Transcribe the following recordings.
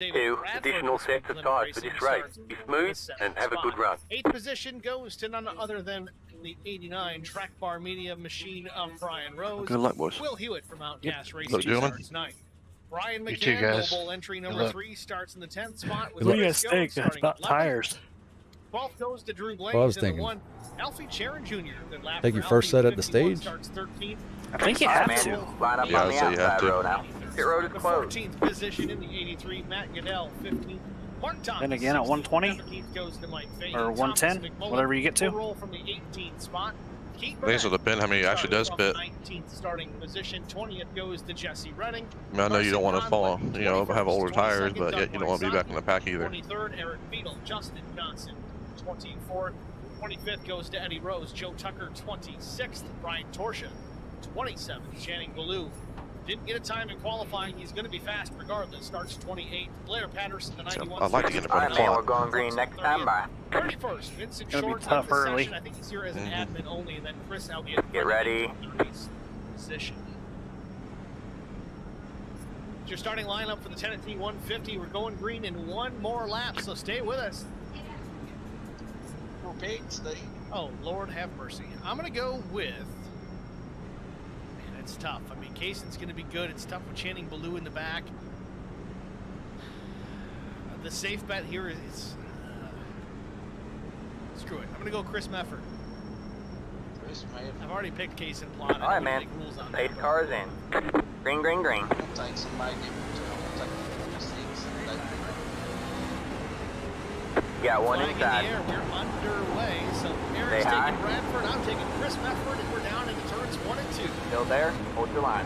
2 additional sets of tires for this race. Be smooth and have a good run. 8th position goes to none other than the 89 Track Bar Media machine of Brian Rose. Good luck, boys. Will Hewitt from Outcast Racing Hello, gentlemen. starts 9th. Brian You too, McCann, guys. global entry Good number luck. 3, starts in the 10th spot with Look at Briscoe steak. That's starting about 11th. tires. 12th goes to Drew Blaze Well, I was in the thinking. 1. Alfie Sharon Jr. Good lap Take for your first Alfie, set at the 51, stage? starts 13th. I think you All right, have man. to. Line up Yeah, on the so you have outside to. road now. Pit road is The closed. 14th position in the 83, Matt Goodell, 15th. Mark Thomas, Then again, at 120 17th goes to Mike Fahey. or 110, Thomas McMullen whatever you get to. will roll from the 18th spot. Keith I think it's gonna depend how many actually does starting pit. from 19th starting position. 20th goes to Jesse Redding. I mean, I know you don't want to fall, Conley, you know, have older 21st, tires, 22nd, but yet you don't want to be back in the pack either. 23rd, Eric Beadle, Justin Johnson, 24th. 25th goes to Eddie Rose, Joe Tucker, 26th, Brian Torsha, 27th, Channing Ballou. Didn't get a time in qualifying. He's going to be fast regardless. Starts 28th. Blair Patterson, the 91. I'd like to get in All front right, of man. the We're clock. going green next time. Bye. 31st, Vincent Gonna be Short tough of the early. session. I think he's here as an admin only, and then Chris Elliott. Get ready. 30th position. It's your starting lineup for the Tennessee 150. We're going green in one more lap, so stay with us. Oh, Lord have mercy. I'm going to go with... Man, it's tough. I mean, Kayson's going to be good. It's tough with Channing Ballou in the back. The safe bet here is... screw it. I'm going to go Chris Mefford. I've already picked Kayson Plot. All right, man. Pace cars in. Green, green, green. Got one Flag inside. in the air. We're underway. So Eric's Say hi. taking Bradford. I'm taking Chris Mefford, and we're down into turns 1 and 2. Still there? Hold your line.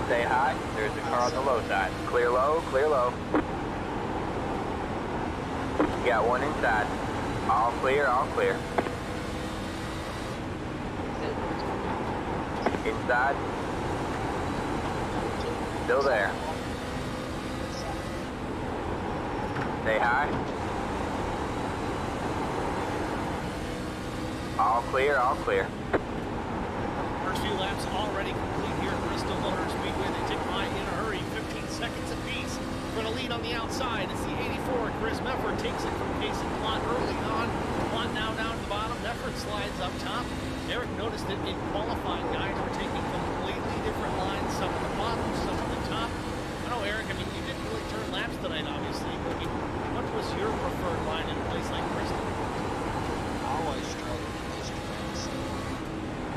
Say hi. There's a car on the low side. Clear low, clear low. Got one inside. All clear, all clear. Inside. Still there. Say hi. All clear, all clear. First few laps already complete here at Bristol Motor Speedway. They tick by in a hurry, 15 seconds apiece. For the lead on the outside, it's the 84. Chris Mefford takes it from Kayson Plot early on. Plot now down to the bottom. Mefford slides up top. Eric noticed that in qualifying, guys were taking completely different lines. Some at the bottom, some at the top. I know, Eric, I mean, you didn't really turn laps tonight, obviously. But I mean, what was your preferred line in a place like Bristol? I always struggle with this track, so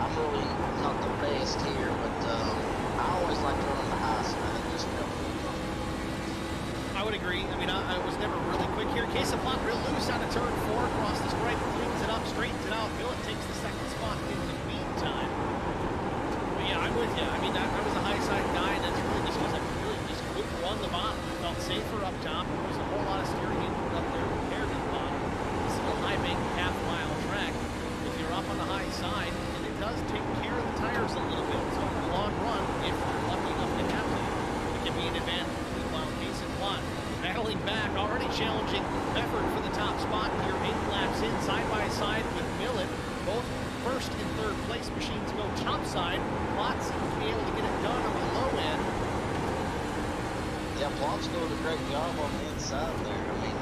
I'm really not the best here, but I always like to run on the high side. It just felt really good. I would agree. I mean, I was never really quick here. Kayson Plot real loose out of turn 4, across the stripe, cleans it up, straightens it out. Millett takes the second spot in the meantime. But yeah, I'm with you. I mean, I was a high side guy, and that's really just because I really just couldn't run the bottom. I felt safer up top. There was a whole lot of steering input up there compared to the bottom. This is a high bank half-mile track. If you're up on the high side, and it does take care of the tires a little bit. So in the long run, if you're lucky enough to have them, it can be an advantage. Meanwhile, Kayson Plot battling back, already challenging Mefford for the top spot. You're 8 laps in, side by side with Millett. Both first and third place machines go top side. Plot seems to be able to get it done on the low end. Yeah, Plot's doing a great job on the inside there. I mean,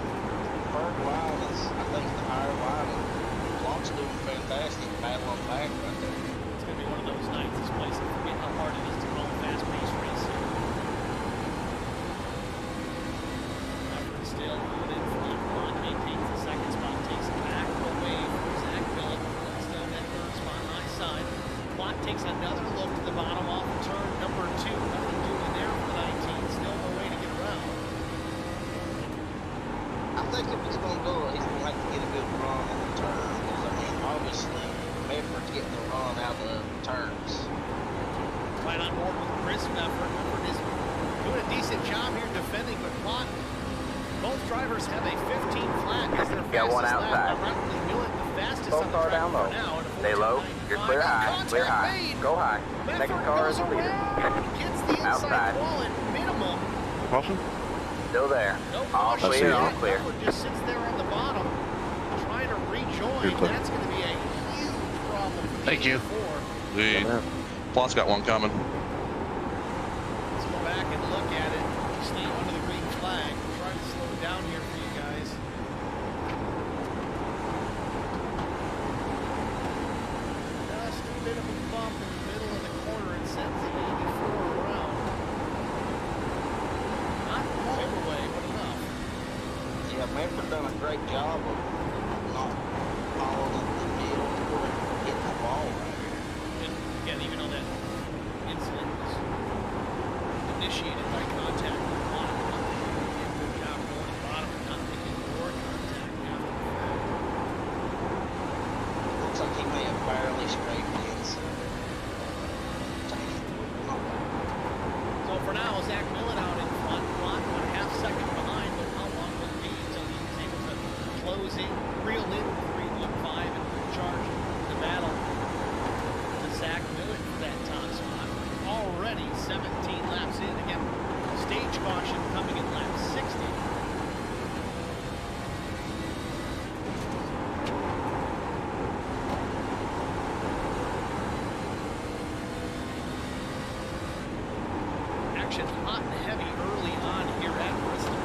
third line is, I think, the higher line. Plot's doing fantastic, battling back right there. It's going to be one of those nights, this place, I forget how hard it is to call a fast-paced race here. Mefford still moving in front. Plot maintains the second spot, takes it back away from Zach Millett. Millett's down that third spot, high side. Plot takes another look to the bottom off of turn number 2. Nothing doing there for the 19. Still no way to get around. I think if he's going to go, he's going to have to get a good run in the turn. Because, I mean, obviously, Mefford's getting the run out of the turns. Right on board with Chris Mefford. Mefford is doing a decent job here defending, but Plot, both drivers have a 15 flat as their Got one fastest lap. outside. Ironically, Millett the fastest Both on the are track down low. for now. at a Stay low. 14.95. You're clear high. Clear Contact high. made. Go high. Second Mefford car goes is the leader. around, gets the inside Outside. wall at minimum. Caution? Still there. No All caution clear, all yet. clear. Mefford just sits there on the bottom, trying to rejoin. You're clear. That's going to be a huge problem for the Thank you. 84. The Plot's got one coming. second look at it. Stay under the green flag. Try to slow it down here for you guys. Just a bit of a bump in the middle of the corner. It sends the 84 around. Not all the way, but enough. Yeah, Memphis done a great job of not following the middle or hitting the ball right here. And again, even though that incident was initiated by contact with the bottom, did a good job going to the bottom and not making more contact after the fact. Looks like he may have barely scraped the inside. So for now, Zach Millen out in front, Blunt about a half second behind, but how long will it be until he was able to close in, reel in 3:15 and charge the battle to Zach Millen for that top spot. Already 17 laps in. Again, stage caution coming in lap 60. Action hot and heavy early on here at Bristol.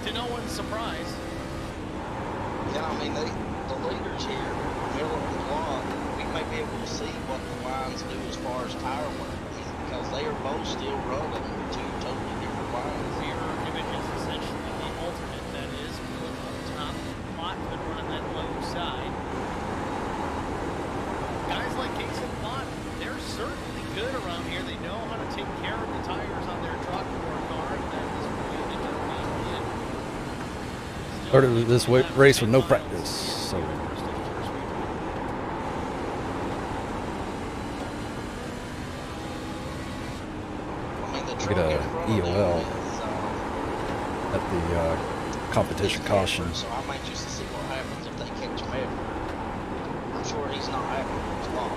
To no one's surprise. Yeah, I mean, the leaders here, Miller and Blunt, we may be able to see what the lines do as far as tire wear, because they are both still running two totally different lines. Mirror image is essentially the alternate, that is, Millen on top. Blunt been running that low side. Guys like Case and Blunt, they're certainly good around here. They know how to take care of the tires on their truck or car. That is really determined. Started this race with no practice, so I mean, the get truck a in front of them EOL is, at the competition caution. So I'm anxious to see what happens if they catch Maverick. I'm sure he's not happy with his law.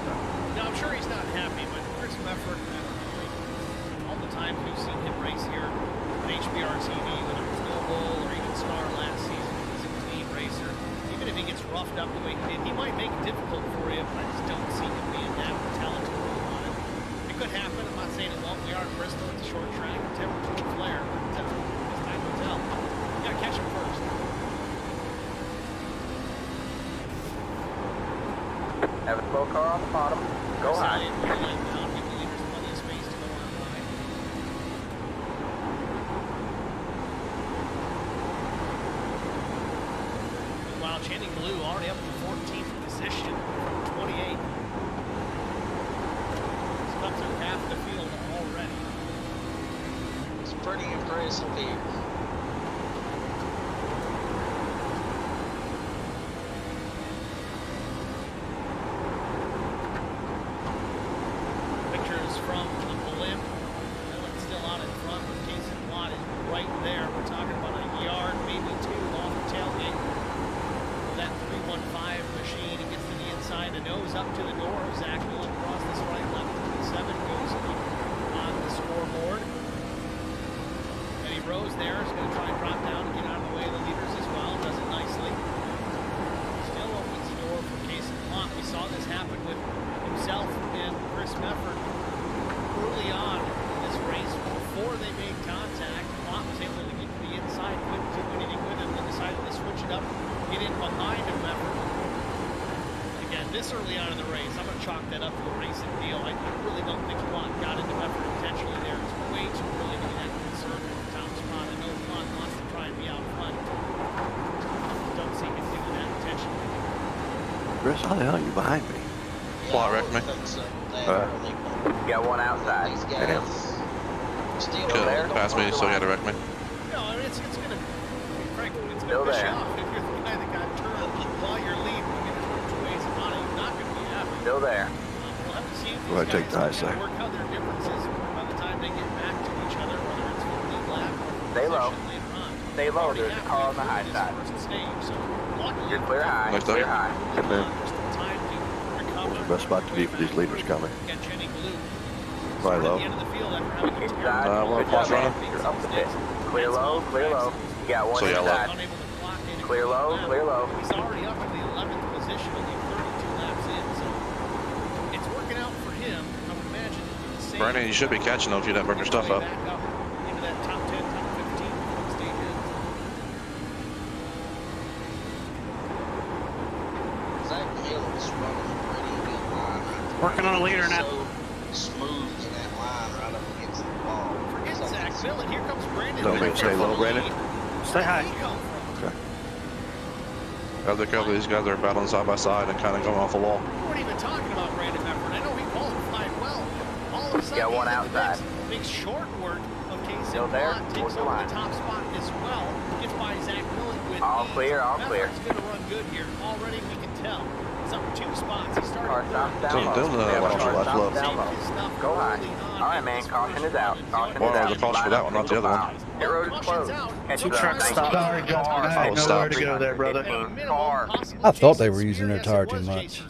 No, I'm sure he's not happy, but Chris Mefford, I don't know, like, all the time we've seen him race here on HBR TV, whether it's Noble or even Star last season, he's a clean racer. Even if he gets roughed up the way he did, he might make it difficult for you, but I just don't see him being that talented on it. It could happen. I'm not saying it won't. We are in Bristol. It's a short track. Temperature will flare, but as time will tell. You gotta catch him first. Have a slow car on the bottom. Go high. Give the leaders plenty of space to go on by. Meanwhile, Channing Blue already up in the 14th position from 28. He's up through half the field already. It's pretty impressive here. Pictures from the blimp. Millen's still out in front, but Case and Watt is right there. We're talking about a yard, maybe two off the tailgate. That 315 machine, he gets to the inside, the nose up to the door. Zach Millen across this right, 11:27 goes on the scoreboard. Eddie Rose there is going to try and drop down and get out of the way of the leaders as well. Does it nicely. Still opens the door for Case and Watt. We saw this happen with himself and Chris Mefford early on in this race before they made contact. Watt was able to get to the inside, couldn't do anything with him, then decided to switch it up, get in behind him. Mefford. Again, this early on in the race, I'm going to chalk that up to a racing deal. I really don't think Watt got into Mefford intentionally there. It's way too early to be that conservative with top spot. I know Watt wants to try and be out front. Don't see him doing that intentionally. Chris, how the hell are you behind me? Plot wreck me. You got one outside. These guys still Could there? pass me, so you gotta wreck me. No, I mean, it's going to, frankly, it's Still going to piss you there. off if you're the guy that got turned while you're leading. You get it two ways about it. You're not going to be happy. Still there. We'll have to see if Well, I these take guys the high can side. work out their differences by the time they get back to each other, whether it's for the lead lap or Stay low. position later on. Stay low. Already There's a halfway car on the through high this side. first stage, so luckily, You're clear high. Nice Clear dog. high. Good man. there's still time to recover. Where's the best spot to be for these leaders coming? Got Jenny Blue. Probably At low. the end of the field after having a Inside. terrible well, Good cross job, runner. man. You're up the pit. Clear low. Clear low. You got one So yellow. inside. Unable to clock in a Clear good low. lap. Clear low. He's already up in the 11th position, only 32 laps in, so it's working out for him. I would imagine the same. Brandon, you should be catching them if you didn't burn your stuff up. Back up into that top 10, top 15 stages. Zach Mills running a pretty good line right there. Working on a leader now. So smooth in that line right up against the wall. Forget Zach Millen. Here comes Brandon. Don't make say low, Brandon. Stay high. Where did he come from? Other couple of these guys are battling side by side and kind of going off the wall. We weren't even talking about Brandon Mefford. I know he qualified well. All of a sudden, Got one he's in the outside. mix. Makes short work of Casey Still there? Blunt. Takes Towards the over line. the top spot as well. Gets by Zach Millen with All ease. clear, all clear. Mefford's going to run good here. Already we can tell. It's up 2 spots. He started Car stops down Don't- low. don't, Yeah, watch car your left stops low. down low. Saved his stuff Go high. early on All right, in man. this Caution first is out. run. Caution Well, is out. the caution for that one, not the other one. Pit road is Caution's closed. out. Catch Two your trucks breath. stopped. Sorry, Justin. Oh, I had stop. nowhere to go there, brother. Car. I thought they were using their tire too much.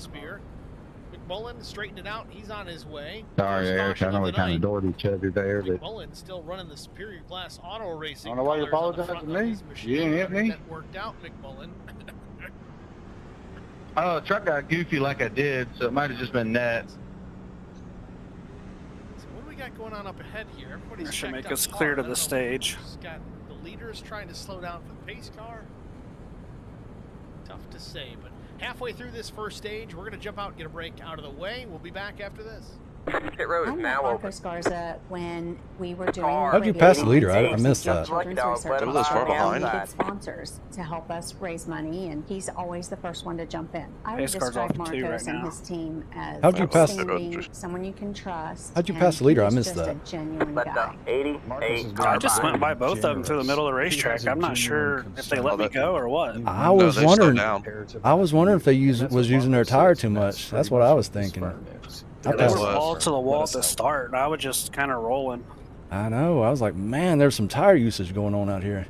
McMullen straightened it out. He's on his way. Sorry, First Eric. caution I know of we the kind night. of adored each other there, but McMullen still running the Superior Class Auto Racing. I don't know why you colors on the apologize front to of me. his machine. You didn't hit me. That worked out, McMullen. the truck got goofy like I did, so it might have just been that. So what do we got going on up ahead here? Everybody's That should checked make up us hard. clear to I don't the know stage. who's got the leaders trying to slow down for the pace car. Tough to say, but halfway through this first stage, we're going to jump out and get a break out of the way. We'll be back after this. Pit road is I met now Marco open. Scarza when we were doing Car. How'd you radio pass the leader? I shows missed and that. Lucky children's dog, research let him It was far and behind. we get sponsors to help us raise money, and he's always the first one to jump in. I would Pace car's describe off 2 Marcos right and now. his team as How'd you pass- outstanding, someone you can trust. How'd you and pass the leader? I he's missed just that. a genuine Let guy. the 88 I just car went by both of them through the middle of the racetrack. I'm not sure if they let me go or what. I was they slowed wondering. down. I was wondering if they was using their tire too much. That's what I was thinking. I They passed. were all to the wall at the start, and I was just kind of rolling. I know. I was like, man, there's some tire usage going on out here.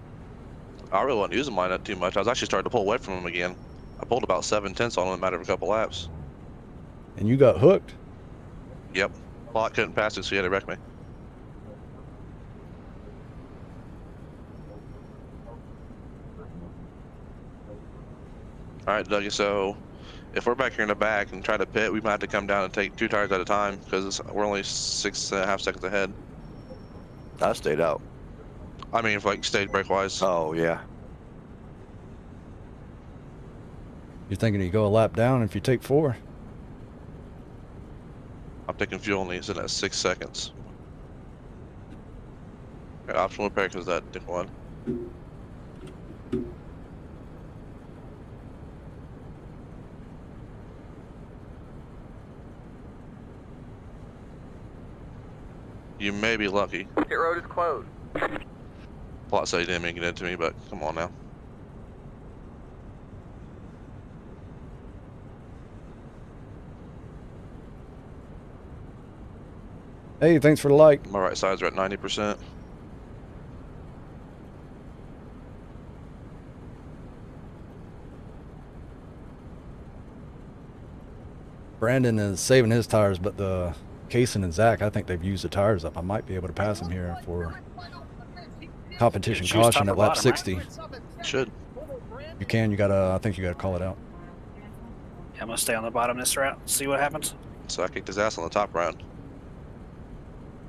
I really wasn't using mine that too much. I was actually starting to pull away from them again. I pulled about 7/10 on them in a matter of a couple laps. And you got hooked. Yep. Plot couldn't pass it, so he had to wreck me. All right, Dougie, so if we're back here in the back and try to pit, we might have to come down and take 2 tires at a time because we're only 6.5 seconds ahead. I stayed out. I mean, if like stage break wise. Oh, yeah. You're thinking you go a lap down if you take 4. I'm taking fuel and he's in at 6 seconds. Okay, optional repair because that didn't one. You may be lucky. Pit road is closed. Plot said he didn't make it into me, but come on now. Hey, thanks for the like. My right sides are at 90%. Brandon is saving his tires, but the Kaysen and Zach, I think they've used the tires up. I might be able to pass them here for competition Choose caution top or at lap bottom, 60. Should. You can. You gotta. I think you gotta call it out. Yeah, I'm gonna stay on the bottom this route, see what happens. So I kicked his ass on the top round.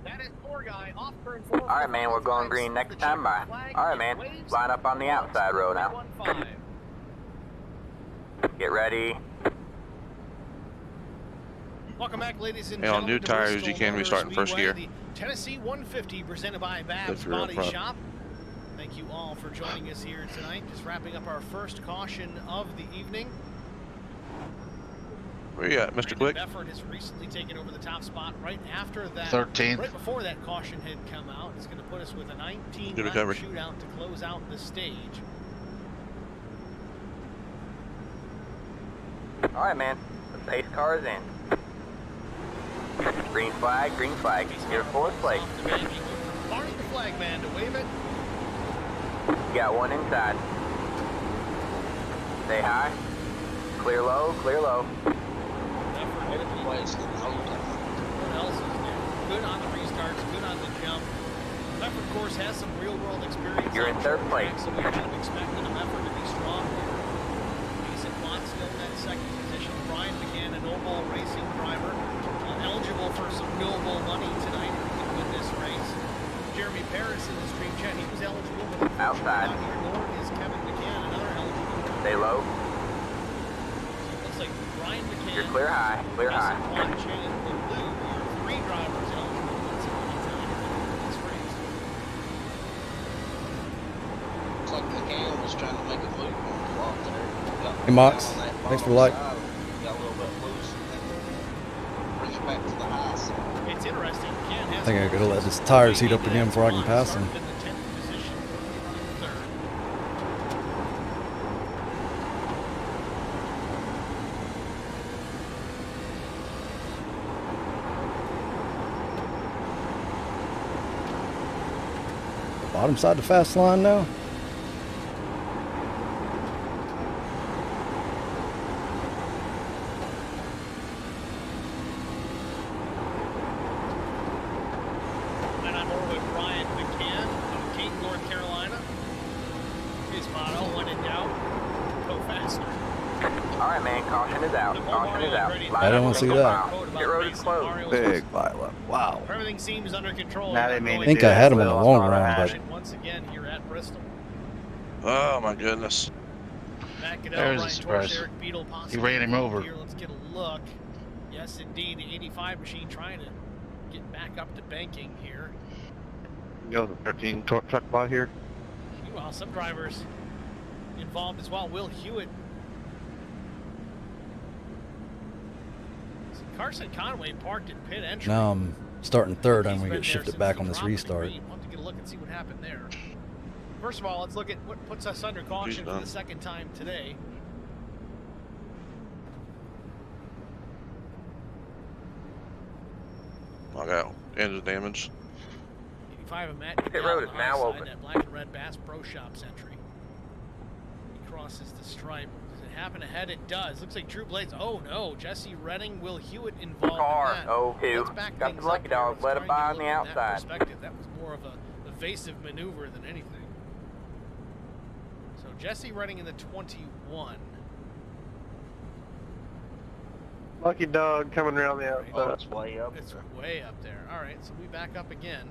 That is poor guy off turn 4. All right, man, we're going green next time by. All right, man, line up on the outside row now. Get ready. Welcome back, ladies and Hey, on gentlemen. new to tires, Bristol you can restart in first Motor gear. Speedway, the Tennessee 150 presented by Babs If you're up Body front. Shop. Thank you all for joining us here tonight. Just wrapping up our first caution of the evening. Where you at, Mr. Quick? Befford has recently taken over the top spot right after that. 13th. Right before that caution had come out. It's going to put us with a 19 Good lap recovery. shootout to close out the stage. All right, man, the pace car is in. Green flag, green flag. Your fourth place. Off the bank. Barney the flag man to wave it. You got one inside. Stay high. Clear low, clear low. Befford with the Place to hold it. What else is new? Good on the restarts, good on the jump. Befford, of course, has some real-world experience. You're in on third short place. tracks, so we kind of expected a Befford to be strong here. Decent plot still in that second position. Brian McCann, a Noble Racing driver, eligible for some Noble money tonight. Paris in the stream chat. He was eligible, but Outside. not here, nor is Kevin McCann, another eligible. Stay low. Looks like Brian McCann. You're clear high. Clear high. Jason Plot, Shannon, and Blue are three drivers eligible at any time in this race. Looks like McCann was trying to make a move on the block there. Hey, Mox. Thanks for the like. Got a little bit loose and bring it back to the high side. It's interesting. McCann has I think I gotta let his tires heat up again before I can pass him. started in the 10th position, in third. Bottom side of the fast line now. And I'm over with Brian McCann of King, North Carolina. His motto, when in doubt, go faster. All right, man. Caution is out. Caution is out. I don't see that. Pit road is closed. Big pileup. Wow. Everything seems under control. Now they mean I think I had him in the long run, but Once again here at Bristol. Oh my goodness. Matt Goodell, There's a Ryan surprise. Torres, Eric Beetle, He ran him over. Here, let's get a look. Yes, indeed, the 85 machine trying to get back up to banking here. Go the 13 truck by here. Meanwhile, some drivers involved as well. Will Hewitt. Carson Conway parked in pit entry. now I'm starting third. I'm He's gonna been get there shifted since back the on this drop of the restart. green. We'll have to get a look and see what happened there. First of all, let's look at what puts us under caution for done. the second time today. I got engine damage. 85 of Matt Pit Goodell road on is the now high side, open. that black and red Bass Pro Shops entry. He crosses the stripe. Does it happen ahead? It does. Looks like Drew Blades. Oh no, Jesse Redding, Will Hewitt involved Car, in that. 02. Let's back Got things the lucky up here. dog. Let's Let try it by and on get a the look from that outside. perspective. That was more of a evasive maneuver than anything. So Jesse Redding in the 21. Lucky dog coming around the Oh, outside. it's way up It's there. way up there. All right, so we back up again.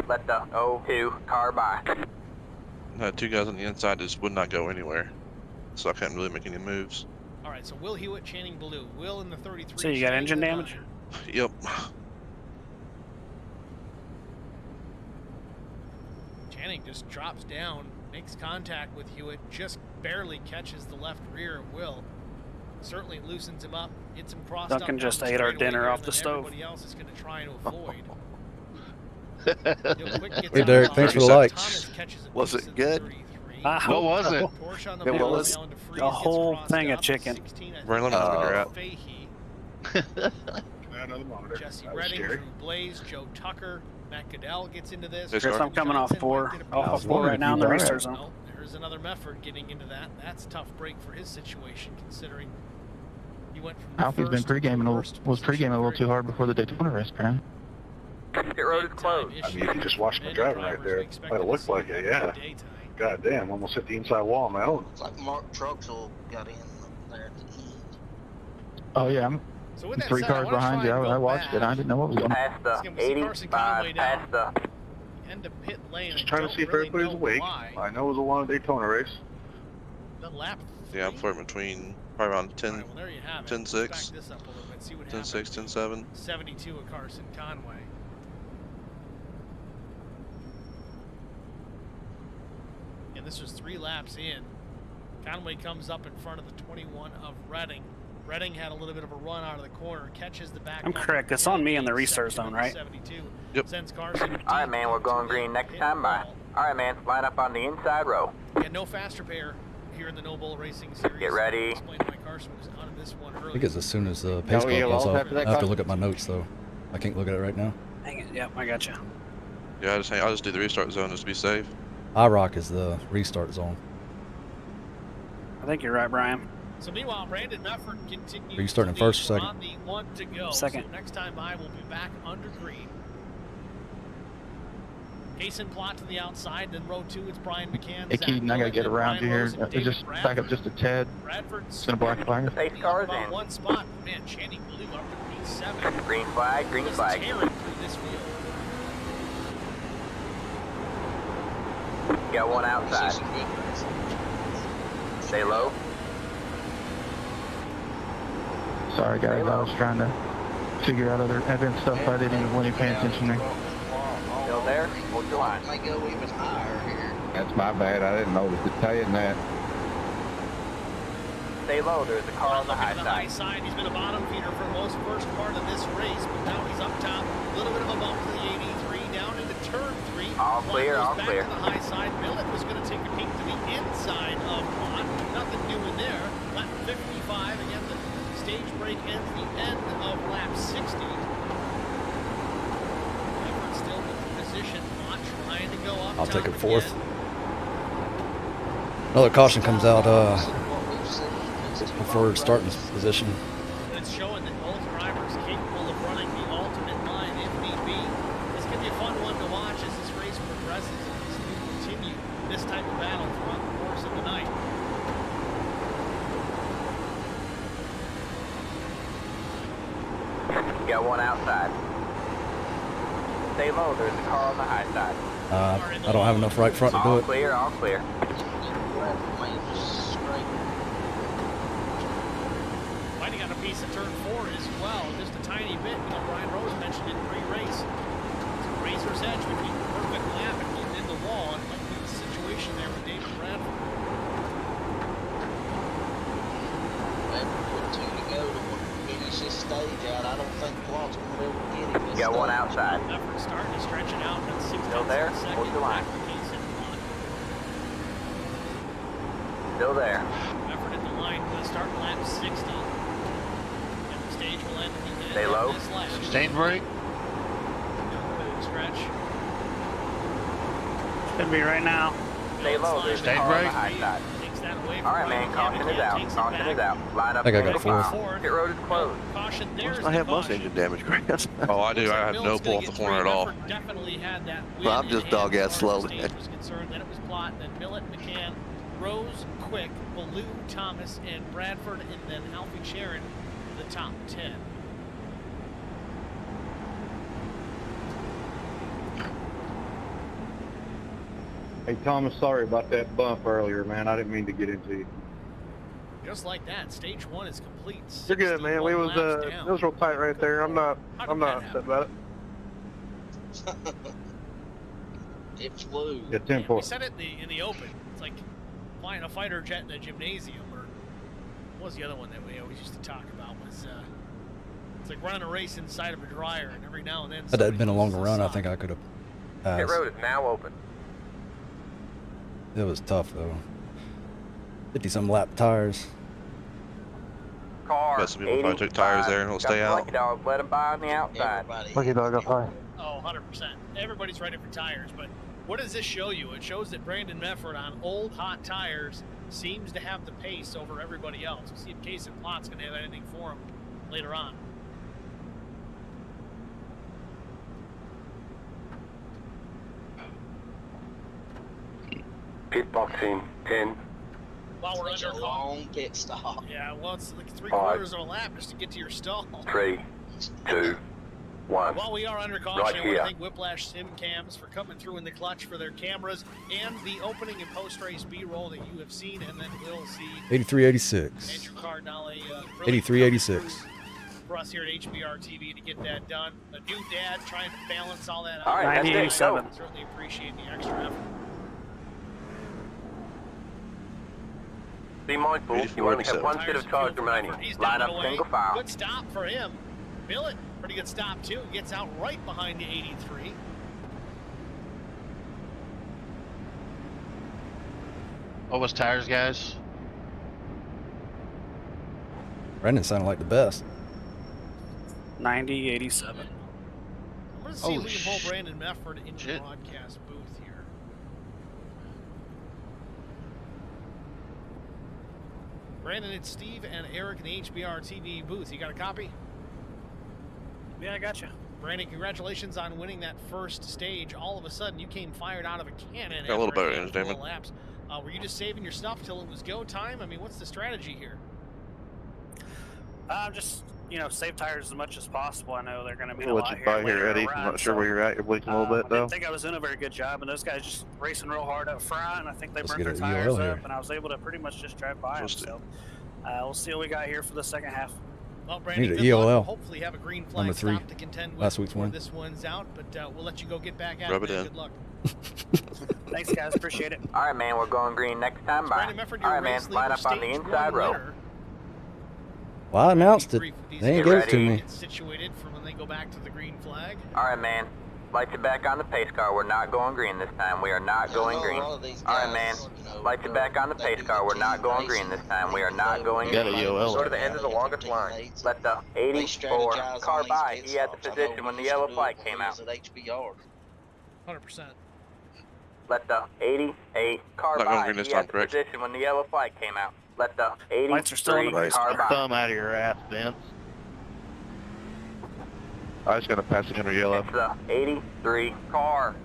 Let the 02 car by. Had two guys on the inside that just would not go anywhere, so I couldn't really make any moves. All right, so Will Hewitt, Channing Blue. Will in the 33. So you got Channing engine in the damage? 9. Yep. Channing just drops down, makes contact with Hewitt, just barely catches the left rear of Will. Certainly loosens him up, gets him crossed up. Duncan down just the ate our straightaway dinner here, off and the then stove. Everybody else is going to try and avoid. Hey, Derek, thanks for the likes. Was it good? I What was it? It was a whole thing of chicken. Brian, let me know when you're out. Another monitor. Jesse That was Redding, scary. Drew Blaze, Joe Tucker, Matt Goodell gets into this. Yes, Chris, sir. I'm coming off four. Off of four wondering right if now in you the got it. restart zone. Oh, there's another Mefford getting into that. That's a tough break for his situation, considering he went from Alfie's been first to pre-gaming worst was pre-gaming a little too hard before the Daytona race, man. Pit road is closed. I mean, you can just watch my driving right there. Might have looked like it, yeah. God damn, almost hit the inside wall on my own. It's like Mark Truxell got in there at the end. Oh yeah, I'm So with that 3 said, cars wanna behind try you. and I go watched it. I back. didn't know what was going on. Past the Let's see Carson Conway 85. down. Past the End of pit lane. Just I trying to don't see if really everybody's know awake. why. I know it was a long Daytona race. The lap Yeah, I'm 3? flirting between probably around 10, Alright, well, there you have it. 10, Let's 6, back this up a little bit, see what 10, 6, happens. 10, 7. 72 of Carson Conway. And this was 3 laps in. Conway comes up in front of the 21 of Redding. Redding had a little bit of a run out of the corner, catches the back. I'm correct. It's on me in the restart zone, right? 72. Yep. Sends Carson All right, man, we're going green next time by. All right, man, line up on the inside row. Yeah, no faster pair here in the No Bull Racing Series. Get ready. Explain why Carson was out of this one early. I think it's as soon as the pace Oh, car yeah, goes well, off. after that I have to car- look at my notes though. I can't look at it right now. Dang it. Yep, I got you. Yeah, I'll just do the restart zone just to be safe. IROC is the restart zone. I think you're right, Brian. So meanwhile, Brandon Mefford continues. Are you starting to first or lead second? On the 1 to go. Second. So next time by, we'll be back under green. Kason Plot to the outside, then row 2, it's Brian McCann. Hey, Zach Keaton, I gotta Miller, get then around Ryan you here. Rose, and David Just back up Bradford. just a tad. Bradford's It's in a black flag. Pace cars about in. one spot. Man, Channing Blue up to P7. Green flag, green Just flag. tearing through this field. Got one outside. Stay low. Sorry, guys. I was trying to figure out other event stuff. I didn't even want to pay attention there. Still there? Hold your line. May go even higher here. That's my bad. I didn't notice it. Tell you that. Stay low. There's a car on the Looking high at the high side. side. He's been a bottom feeder for most first part of this race, but now he's up top. A little bit of a bump to the 83, down into turn 3. All clear, all back clear. to the high side. Millet was going to take a peek to the inside of Plot. Nothing new in there. Lap 55. Again, the stage break ends the end of lap 60. Everett still in position. Plot trying to go up I'll top take it fourth. again. Another caution comes out What we've seen is before starting this position. And it's showing that both drivers capable of running the ultimate line if need be. This could be a fun one to watch as this race progresses and as we continue this type of battle throughout the course of the night. Got one outside. Stay low. There's a car on the high side. I don't have enough right front to do All it. clear, all clear. Might have got a piece of turn 4 as well, just a tiny bit. You know, Brian Rose mentioned it pre-race. It's a razor's edge between the perfect lap and getting in the wall, and it might be the situation there with David Bradford. With 2 to go to finish this stage out, I don't think Plot's going to be able to get him. Got one outside. Effort starting to stretch it out, and 6 Still there? Hold your line. Still there. Effort at the line will start lap 60. And the stage will end at the Stay end low. of this lap. Sustained break. Stretch. Should be right now. Stay low. There's a Stay car on the break. high side. Takes that away from All right, man. Ryan Caution is Callahan, out. takes it Caution is back. out. Line up. I think I ready got to fire. fourth. Pit road is closed. Caution, there's I the have most caution. engine damage, Grant. Oh, I do. Looks I like have Bill's no gonna pull off get the corner at three. all. Effort definitely had that win Well, I'm in just hand dog as ass far as slow. the stage was concerned. Then it was Plot, then Millet, McCann, Rose, Quick, Ballou, Thomas, and Bradford, and then Alfie Sharon, the top 10. Hey, Thomas, sorry about that bump earlier, man. I didn't mean to get into you. Just like that, stage 1 is complete. You're good, man. We 61 was laps it down. was real tight right there. I'm not upset about it. It flew. Yeah, Yeah, 10-4. we said it in the open. It's like flying a fighter jet in a gymnasium, or what was the other one that we always used to talk about? Was it's like running a race inside of a dryer, and every now and then. Had that been a somebody longer loses run, I sock. think I could have Pit passed. road is now open. It was tough though. 50-some lap tires. Car. Bet some people probably took tires there and it'll stay out. Lucky dog. Let him by on the outside. Everybody. Lucky dog got fire. Oh, 100%. Everybody's ready for tires, but what does this show you? It shows that Brandon Mefford on old hot tires seems to have the pace over everybody else. We'll see if Case and Plot's going to have anything for him later on. Pit box in 10. While we're Such under a long pit stop. Yeah, well, it's like 3 5, quarters of a lap just to get to your stall. 3, 2, 1. While we are under caution, Right I want to here. thank Whiplash Sim Cams for coming through in the clutch for their cameras and the opening and post-race B-roll that you have seen and then will see. 83-86. Andrew Cardinale, really 83-86. for us here at HBR TV to get that done. A new dad trying to balance all that out. All right, that's it. Go. Certainly appreciate the extra effort. Be mindful, you only have 1 set of tires remaining. He's Line down up and away. single file. Good stop for him. Billet, pretty good stop too. Gets out right behind the 83. What was tires, guys? Brendan sounded like the best. 90-87. I'm going to see if Oh, we can pull Brandon Mefford into the shit. broadcast booth here. Brandon, it's Steve and Eric in the HBR TV booth. You got a copy? Yeah, I got you. Brandon, congratulations on winning that first stage. All of a sudden, you came fired out of a cannon. Got a little after better handful of entertainment. laps. Were you just saving your stuff till it was go time? I mean, what's the strategy here? Just save tires as much as possible. I know they're going to be a We'll lot let you here by later here, in the Eddie. run, I'm not sure so, where you're at. You're blinking a little bit, I though. didn't think I was doing a very good job, and those guys just racing real hard up front, and I think they Let's burned get their an tires EOL here. up, and I was able to pretty much just drive by them. So we'll see what we got here for the second half. Well, Brandon, Need good an luck. EOL. We'll hopefully have a green flag Number 3. stop to contend with Last week's before win. this one's out, but we'll let you go get back at Rub it. it man. in. Good luck. Thanks, guys. Appreciate it. All right, man, we're going green next time. Bye. Brandon Mefford, All your right, man, race line leader, up on the stage inside one row. winner. Well, I announced it. Brief with these They ain't guys. give it to Ready? me. Get situated for when they go back to the green flag. All right, man. Lights are back on the pace car. We're not going green this time. We are not going green. All right, man. Lights are back on the pace car. We're not going green this time. We are not going Got green. an EOL. Go to the end of the longest line. Let the 84 car by. He had the position when the yellow flag came out. At HBR. 100%. Let the 88 car Not going by. green this He time, had the correct? position when the yellow flag came out. Let the Lights are still on 83 the car by. Thumb out of your ass, Vince. I just got to pass it under yellow. It's the 83 car.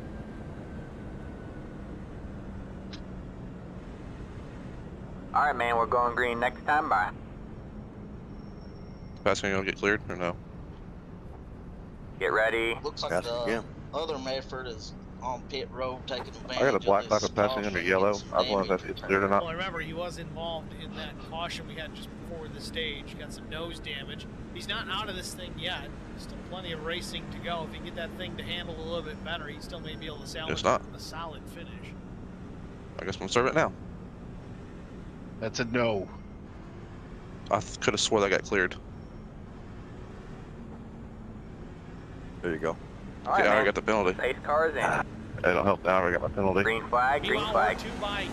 All right, man, we're going green next time. Bye. Passing gonna get cleared or no? Get ready. Looks like Pass it the again. other Mefford is on pit road taking advantage I got a of black this light for passing under caution, yellow. getting some I was wondering damage. if it's cleared or not. Well, remember, he was involved in that caution we had just before the stage. Got some nose damage. He's not out of this thing yet. Still plenty of racing to go. If he can get that thing to handle a little bit better, he still may be able to salvage not. a solid finish. I guess I'm gonna serve it now. That's a no. I could have swore that got cleared. There you go. All right, Yeah, I man. got the penalty. Pace car is in. It'll help now. I got my penalty. Green flag, green Meanwhile, flag. we're 2 by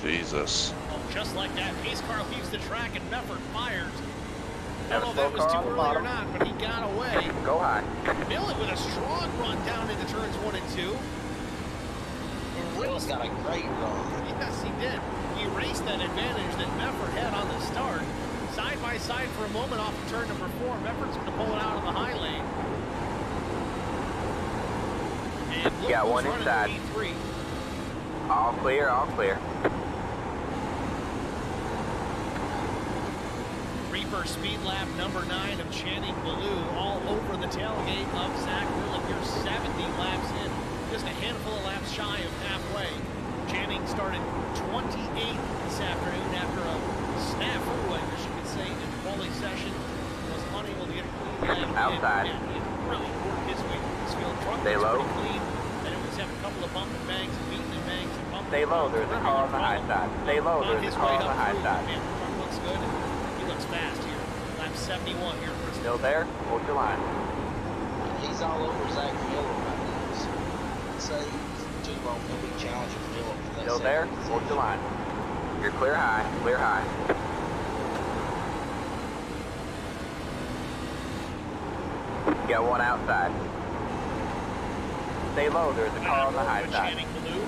2. Jesus. Oh, just like that, pace car leaves the track and Mefford fires. I Have don't a know if that slow was car too on the early or bottom. not, but he got away. Go high. Millet with a strong run down into turns 1 and 2. Will's got a great run. Yes, he did. He erased that advantage that Mefford had on the start. Side by side for a moment off of turn number 4. Mefford's going to pull it out of the high lane. And look Got who's one running inside. the E3. All clear, all clear. Reaper speed lap number 9 of Channing Ballou all over the tailgate of Zach Willett. You're 70 laps in, just a handful of laps shy of halfway. Channing started 28th this afternoon after a snafu, I guess you could say, in the quality session. Was unable to get a clean lap. Outside. And he really worked his way through this field. Truck Stay was low. pretty clean. And it was having a couple of bump and bangs and beating and bangs and bump Stay low, there's a car on the high side. Stay low, on there's a his car way on the up high through. side. Man, the truck looks good. He looks fast here. Lap 71 here at Bristol. Still there? Hold your line. He's all over Zach Miller right now. So I'd say he's too long. He'll be challenging Miller for that Still there? second Hold your position. line. You're clear high, clear high. Got one outside. Stay low, there's a car on the high side. Channing Ballou.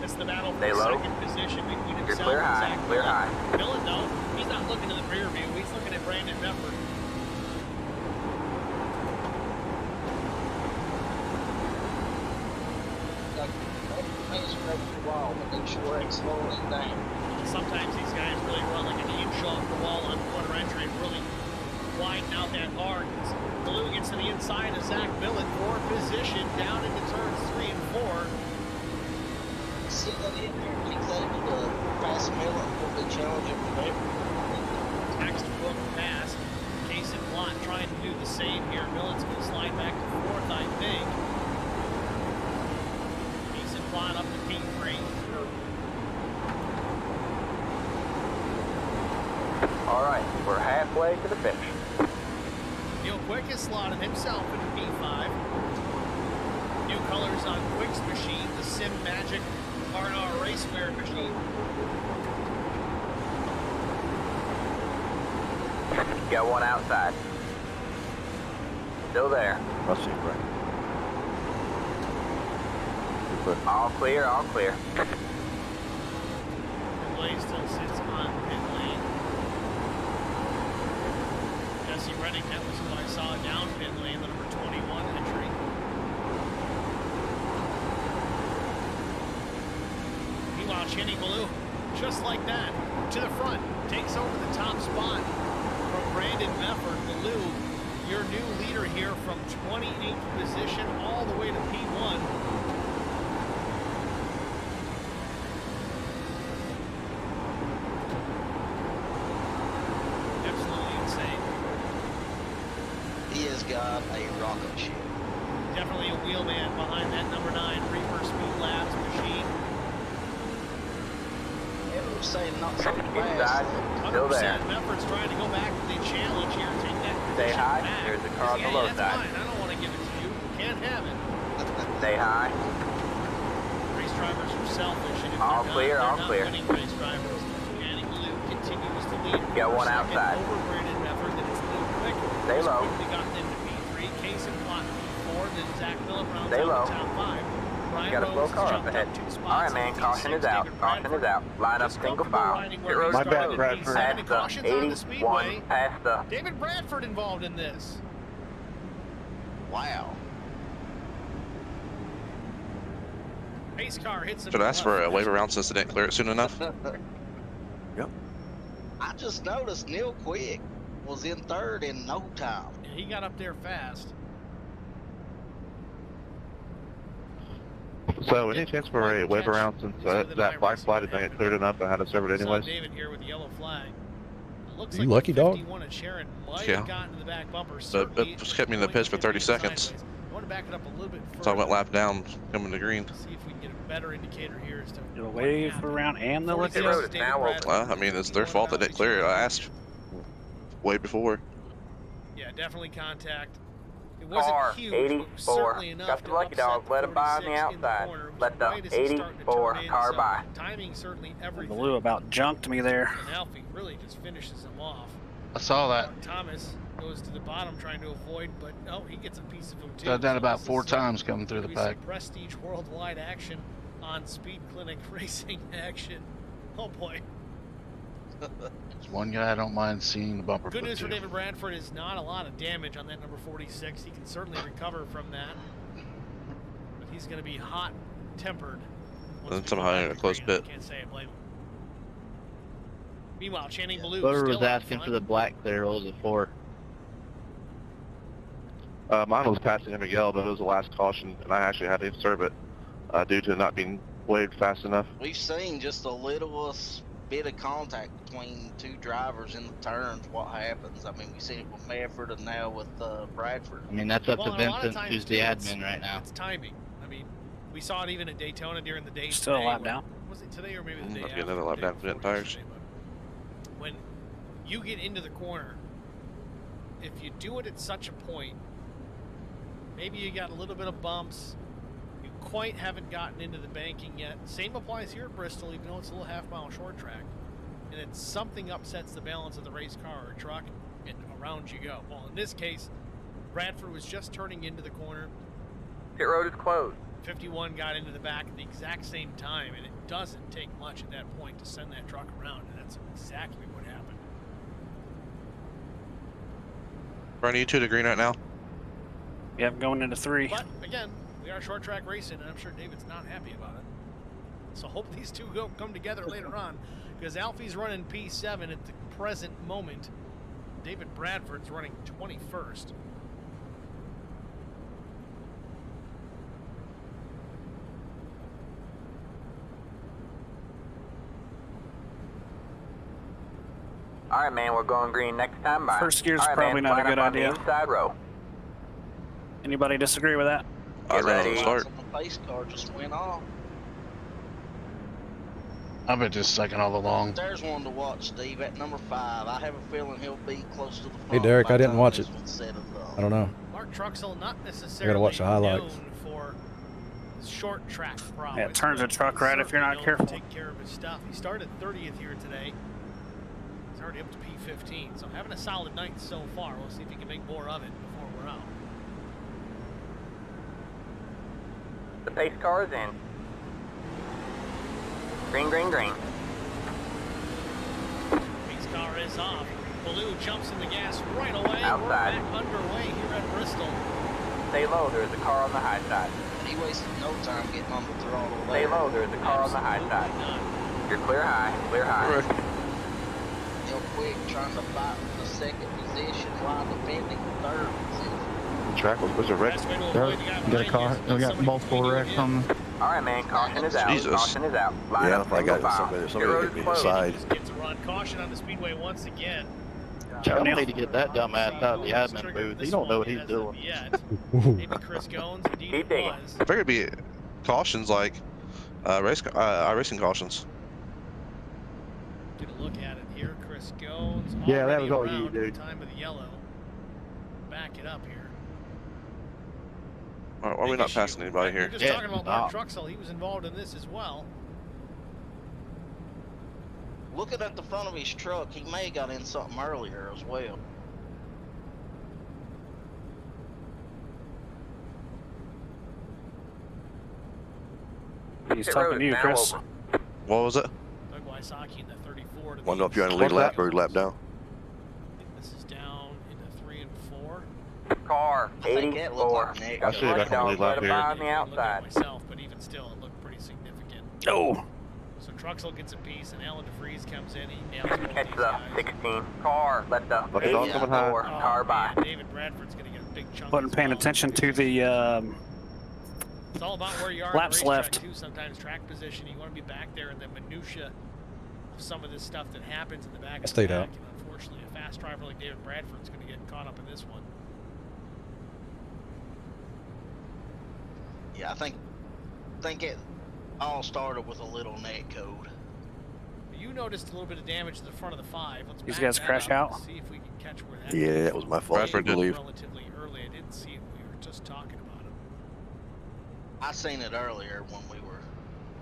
It's the battle for Stay the low. second position between You're himself clear and high, Zach clear Miller. high. Miller, no, he's not looking in the rear view. He's looking at Brandon Mefford. Like, he's ready for the wall, but make sure it's slowing down. Sometimes these guys really run like an inch off the wall on quarter entry and really widen out that arc. Ballou gets to the inside of Zach Miller for position down into turns 3 and 4. See that in there? He's able to pass Miller. Will be challenging for Miller. Textbook pass. Case and Plot trying to do the same here. Millet's going to slide back to 4th, I think. Case and Plot up to P3. All right, we're halfway to the finish. Neil Quick has slotted himself into P5. New colors on Quick's machine, the Sim Magic R&R Raceware machine. Got one outside. Still there. I'll see you, Frank. All clear, all clear. Blaze still sits on pit lane. Jesse Reddick, that was who I saw down pit lane, the number 21 entry. Meanwhile, Channing Ballou, just like that, to the front, takes over the top spot from Brandon Mefford, Baloo, your new leader here from 28th position all the way to P1. Absolutely insane. He has got a rocket ship. Definitely a wheelman behind that number 9 Reaper Speed Labs machine. Saying not so Inside, still there. Mefford's trying to go back to the challenge here and take that Stay position high. back. There's a car on the low that's side. mine. I don't want to give it to you. You can't have it. Stay high. Race drivers are selfish, and if All clear, they're all not clear. winning race drivers, Manning Blue continues to lead. Got one Second outside. over Brandon Mefford, then it's Luke Quick. Stay low. Quickly gotten into P3, Case and Plot P4, then Zach Phillip rounds Stay out low. the top 5. Brian Got a slow Rose car up jumped ahead. 2 spots All right, man. in Caution P6, is out. David Caution is Bradford out. Line up just single comfortable file. riding Pit where road he My started bad, in Bradford. P7, Past and the cautions on the speedway. 81. Past the. David Bradford involved in this. Wow. Pace car hits him. Should ask for a wave around since they didn't clear it soon enough. Yep. I just noticed Neil Quick was in 3rd in no time. Yeah, he got up there fast. So, any chance for a wave around since that black flag didn't get cleared enough and had to serve it anyways? David here with the yellow flag. It looks You like lucky dog. 51 at Sharon might Yeah. have gotten to the back bumper. But it just kept me in the pits for 30 seconds. I want to back it up a little bit further. So I went lap down, coming to green. See if we can get a better indicator here as to You'll wave around and the Pit road is now open. Well, I mean, it's their fault they didn't clear it. I asked way before. Yeah, definitely contact. It wasn't Car huge, but 84. certainly enough Got the to lucky upset dog. Let him by on the 46 in outside. corner. It was Let the right as he started to 84 turn in, car so by. timing certainly everything. Baloo about junked me there. And Alfie really just finishes him off. I saw that. Thomas goes to the bottom trying to avoid, but oh, he gets a piece of him too. Got that about this 4 is, times coming through the we see pack. prestige worldwide action on Speed Clinic racing action. Oh boy. There's one guy I don't mind seeing the bumper. Good put news for to. David Bradford is not a lot of damage on that number 46. He can certainly recover from that. But he's going to be hot-tempered. And somehow in a close pit. I can't say I blame him. Meanwhile, Channing Blue Whoever still was asking for the black clear, what was it for? Mine was passing Miguel, but it was the last caution, and I actually had to serve it due to not being waved fast enough. We've seen just the littlest bit of contact between 2 drivers in the turns. What happens? I mean, we've seen it with Mefford and now with Bradford. I mean, that's up Well, to and a lot of Vincent, times, who's the too, admin right now. It's timing. I mean, we saw it even at Daytona during the day. Still a today lap when- down. Was it today or maybe the day I'll after? get another lap the down day for getting before tires. yesterday, but when you get into the corner, if you do it at such a point, maybe you got a little bit of bumps, you quite haven't gotten into the banking yet. Same applies here at Bristol, even though it's a little half-mile short track. And then something upsets the balance of the race car or truck, and around you go. Well, in this case, Bradford was just turning into the corner. Pit road is closed. 51 got into the back at the exact same time, and it doesn't take much at that point to send that truck around, and that's exactly what happened. Bernie, you 2 to green right now? Yep, going into 3. But again, we are short track racing, and I'm sure David's not happy about it. So hope these two come together later on, because Alfie's running P7 at the present moment. David Bradford's running 21st. All right, man. We're going green next time. Bye. First gear's All right, probably man, not a line good up on the idea. inside row. Anybody disagree with that? I'd rather ready. start. The pace car just went off. I've been just sucking all along. There's one to watch, Steve, at number 5. I have a feeling he'll be close to the front. Hey, Derek, by I the didn't time watch this it. one's settled up. I don't know. Mark Truxell not necessarily watch the highlights. known for short track prowess. Yeah, it turns a but truck right if you're not certainly known to careful. Take care of his stuff. He started 30th here today. He's already up to P15, so having a solid night so far. We'll see if he can make more of it before we're out. The pace car is in. Green, green, green. Pace car is off. Baloo jumps in the gas right away. Outside. We're back underway here at Bristol. Stay low. There's a car on the high side. He wasted no time getting on the throttle Stay there. low. There's a car on the high side. You're clear high. Clear high. Real quick, trying to fight for the second position while defending third position. Track was a wreck. We got a car. We got multiple wrecks on the. All right, man. Caution is out. Jesus. Caution is out. Line Yeah, up, if I single got file. somebody Your hit me in the road is side. Just gets a run. Caution on the speedway once again. I need to get that dumbass out of the admin booth. He don't know what he's doing. Maybe Chris Goins. Indeed, Keep it digging. was. I figured it'd be cautions like racing cautions. Get a look at it here. Chris Goins. Yeah, that was all already you, around dude. Time of the yellow. Back it up here. Why are we not passing anybody We're here? just talking about Mark Truxell. He was involved in this as well. Looking at the front of his truck, he may have got in something earlier as well. He's talking to you, Chris. What was it? Doug Wysocki in the 34. Wonder if you're on the lead lap or lap down. This is down into 3 and 4. Car I think it looked 84. like Nick. I should have got the lead lap here. On the outside. Myself, but even still, it looked pretty significant. Oh. So Truxell gets a piece, and Alan DeFries comes in. He nails both Catch these the guys. 16. Car. Let the Look, it's all coming high. 84 car by. Man, David Bradford's going to get a big chunk. Wasn't as paying well. attention to the It's all about where you are. Laps in the racetrack, left. Too. Sometimes track position. You want to be back there in the minutia of some of this stuff that happens in the back. I stayed of the out. pack. And unfortunately, a fast driver like David Bradford's going to get caught up in this one. Yeah, I think it all started with a little net code. You noticed a little bit of damage to the front of the 5. Let's These back guys that crash up out? and see if we can catch where that Yeah, goes. that was my fault. I Bradford did. believe. Relatively early. I didn't see it. We were just talking about it. I seen it earlier when we were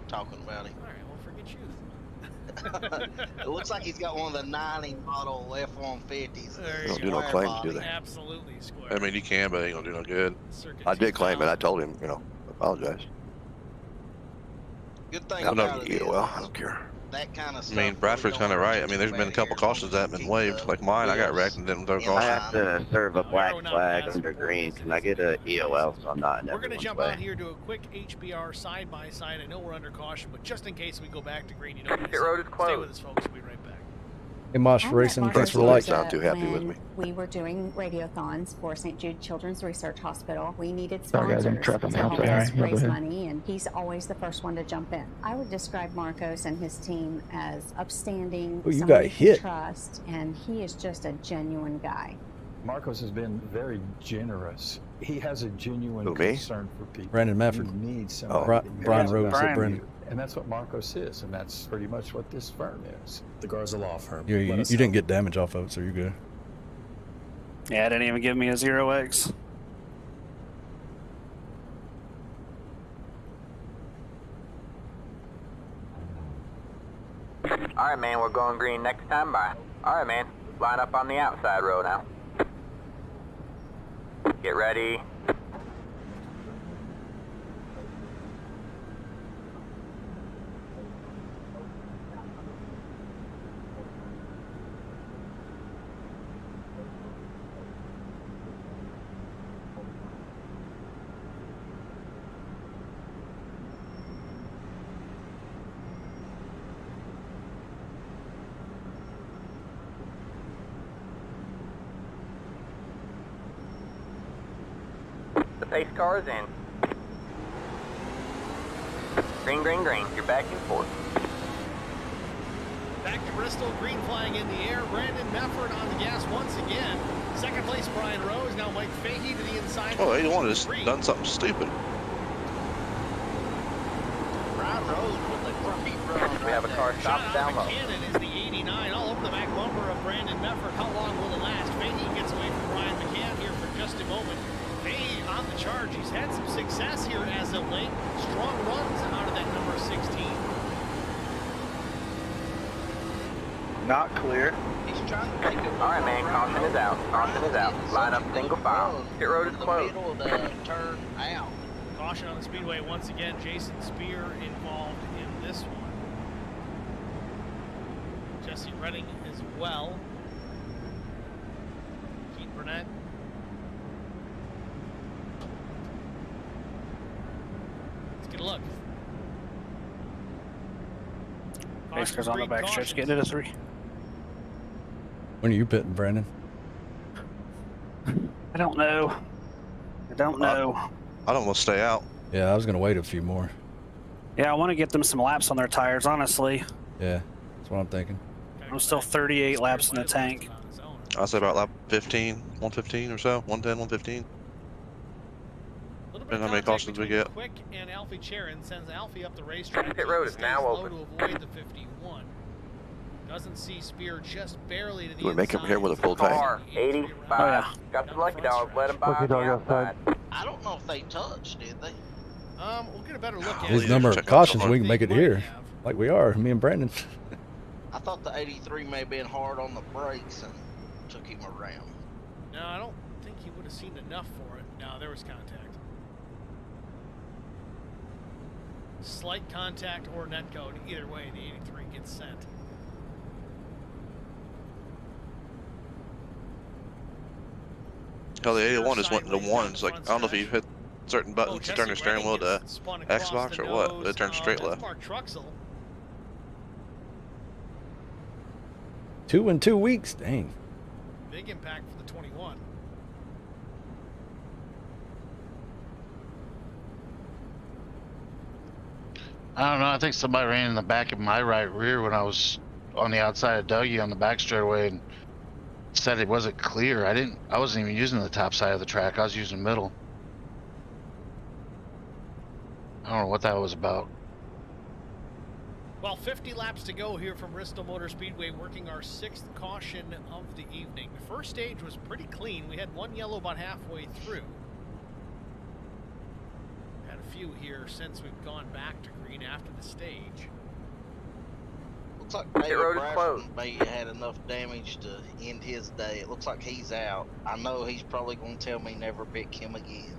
talking about him. All right, well, forget you. It looks like he's got one of the 90 model F-150s. There Don't you do no go. claims, do they? Absolutely square. I mean, you can, but it ain't gonna do no good. Circuit I did claim it. I 2000. told him, apologize. Good thing I'm about not, it is, well, I don't care. that kind of I stuff. mean, Bradford's kind of right. I mean, there's been a couple cautions that have been waived. Like mine, I got wrecked and didn't throw I caution. have to serve a black not flag pass under for green. this. Can I get a EOL so I'm not in We're going to everyone's jump way? out here to a quick HBR side-by-side. I know we're under caution, but just in case we go back to green, you don't miss Pit road is it. Stay closed. with us, folks. We'll be right back. Hey, Mosh I met Racing, Mark thanks for the Souza like. Sound too happy with when me. We were doing radiothons for St. Jude Children's Research Hospital. We needed Sorry, guys, sponsors I'm trapping to me help out there. us Yeah, go raise ahead. money, and he's always the first one to jump in. I would describe Marcos and his team as upstanding, Oh, you somebody got to hit. trust, and he is just a genuine guy. Marcos has been very generous. He has a genuine Who, me? concern for people. Brandon Mafford. You need Oh, somebody Brian, that Brian cares Rose about said Brian. Brandon. you. And that's what Marcos is, and that's pretty much what this firm is. The Garza Law Firm. You Let us didn't help. get damage off of it, so you're good. Yeah, it didn't even give me a 0x. All right, man. We're going green next time by. All right, man. Line up on the outside row now. Get ready. The pace car is in. Green, green, green. You're back and forth. Back to Bristol, green flag in the air. Brandon Mefford on the gas once again. Second place, Brian Rose. Now Mike Fahey to the inside. Oh, 81 has done something stupid. Brian Rose with the great run. We have a car stopped Shot down out low. of cannon is the 89 all over the back bumper of Brandon Mefford. How long will it last? Fahey gets away from Brian McCann here for just a moment. Fahey on the charge. He's had some success here as of late. Strong runs out of that number 16. Not clear. He's trying to make it. All right, man. Caution is out. Caution is out. Line up single file. Pit road is closed. In the middle of the turn out. Caution on the speedway once again. Jason Spear involved in this one. Jesse Redding as well. Keith Burnett. Let's get a look. Basker's on the back stretch, getting it a 3. When are you pitting, Brandon? I don't know. I don't know. I'd almost stay out. Yeah, I was gonna wait a few more. Yeah, I want to get them some laps on their tires, honestly. Yeah, that's what I'm thinking. I'm still 38 laps in the tank. I'll say about lap 15, 115 or so, 110, 115. Depending on how many cautions we get. Quick and Alfie Charon sends Alfie up the racetrack. Pit road is now open. To avoid the 51. Doesn't see Spear just barely to the We make him here with a full tank. Car 85. Oh, yeah. Got some lucky dogs. Let him by on the outside. I don't know if they touched, did they? We'll get a better look at These it. number of cautions, we can make it here, like we are, me and Brandon. I thought the 83 may have been hard on the brakes and took him around. No, I don't think he would have seen enough for it. No, there was contact. Slight contact or net code. Either way, the 83 gets sent. Hell, the 81 just went into ones. Like, I don't know if you hit certain buttons to turn your steering wheel to Xbox or what, but it turned straight left. Mark Truxell. 2 in 2 weeks, dang. Big impact for the 21. I don't know. I think somebody ran in the back of my right rear when I was on the outside of Dougie on the back straightaway and said it wasn't clear. I wasn't even using the top side of the track. I was using middle. I don't know what that was about. Well, 50 laps to go here from Bristol Motor Speedway, working our 6th caution of the evening. The first stage was pretty clean. We had one yellow about halfway through. Had a few here since we've gone back to green after the stage. Looks like David Bradford may have had enough damage to end his day. It looks like he's out. I know he's probably going to tell me never pick him again.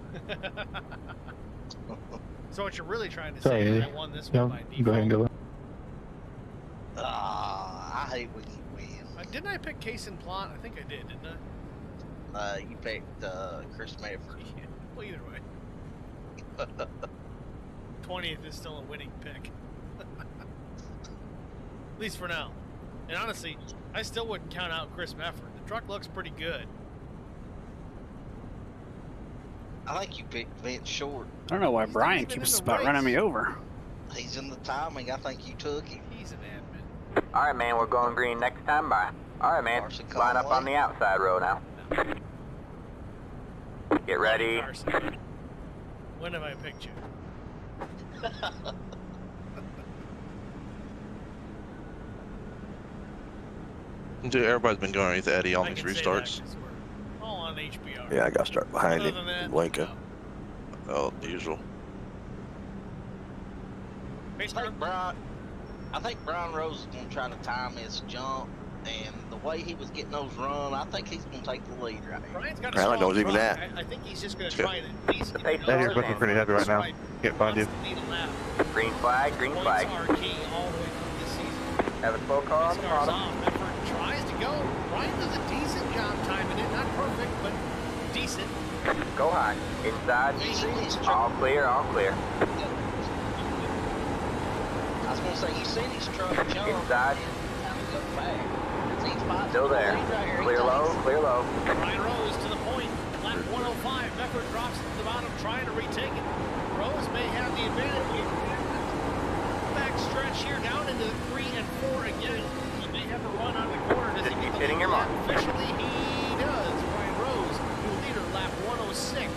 So what you're really trying to say is I won this one by default. Go ahead and go. I hate when you win. Didn't I pick Case and Plot? I think I did, didn't I? You picked Chris Medford. Yeah. Well, either way. 20th is still a winning pick. At least for now. And honestly, I still wouldn't count out Chris Medford. The truck looks pretty good. I think you picked Vince Short. I don't know why Brian keeps about running me over. He's in the timing. I think you took him. He's an admin. All right, man, we're going green next time. Bye. All right, man, line up on the outside row now. Get ready. When have I picked you? Dude, everybody's been going underneath Eddie on these restarts. All on HBR. Yeah, I got to start behind him. Lincoln. Oh, the usual. I think Brian Rose is going to try to time his jump, and the way he was getting those run, I think he's going to take the lead right here. Brian's got a strong knows even that. I think he's just going to try and at least get That here's looking pretty heavy right now. Can't find you. Green flag, green flag. Points are key all the way through this season. Have a slow car on the bottom. Medford tries to go. Brian does a decent job timing it. Not perfect, but decent. Go high. Inside. All clear, all clear. I was going to say, you seen his truck jump. Inside. Back. Still there. Right Clear low, clear low. Brian Rose to the point. Lap 105. Medford drops to the bottom, trying to retake it. Rose may have the advantage. Back stretch here down into 3 and 4 again. He may have a run on the corner. Does he get the hitting your mark? Officially, he does. Brian Rose, new leader, lap 106.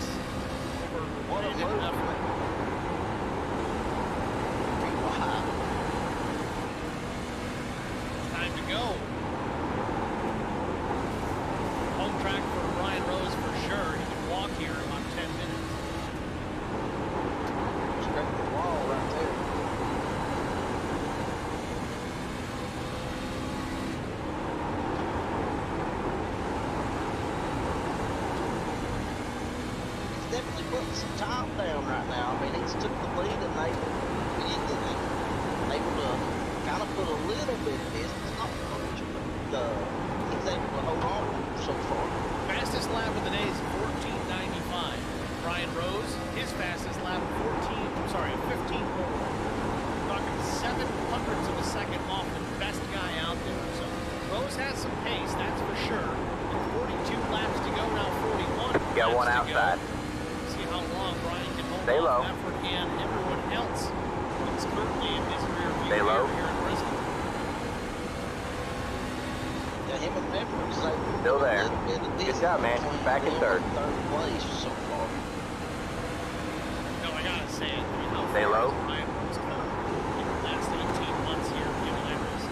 Over Brandon Medford. Time to go. Home track for Brian Rose for sure. He can walk here in about 10 minutes. Straight to the wall right there. He's definitely putting some time down right now. I mean, he's took the lead and able to kind of put a little bit of distance, not much, but he's able to hold on so far. Fastest lap of the day is 14:95. Brian Rose, his fastest lap 15. Talking 7/100ths of a second off the best guy out there. So Rose has some pace, that's for sure. 42 laps to go now, 41. laps one to outside. go. See how long Brian can hold Stay low. Effort and everyone else is currently in his rear view Stay low. here in Bristol. Yeah, him and Pepper is like Still there. Good job, man. Back in third. Third place so far. No, I gotta say it. I mean, how Stay far low. has Brian Rose come in the last 18 months here in Irish?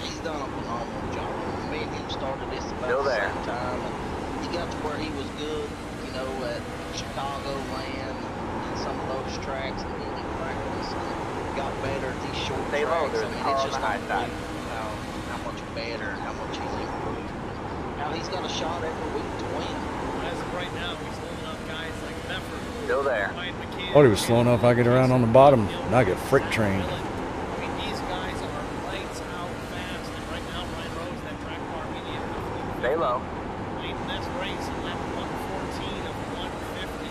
He's done a phenomenal job. Me and him started this about Still the there. same time, and he got to where he was good, you know, at Chicagoland and some of those tracks, and then he practiced and got better at these short Stay low, tracks. there's a I mean, car it's on just the high side. unbelievable how much better and how much he's improved. Now he's got a shot every week to win. As of right now, he's holding up guys like Pepper. Still there. Ryan McCann. Oh, he was slow enough I get around on the bottom and I get frick trained. I mean, these guys are lights out fast, and right now, Brian Rose, that track car medium, Stay low. leading this race in lap 114 of 150.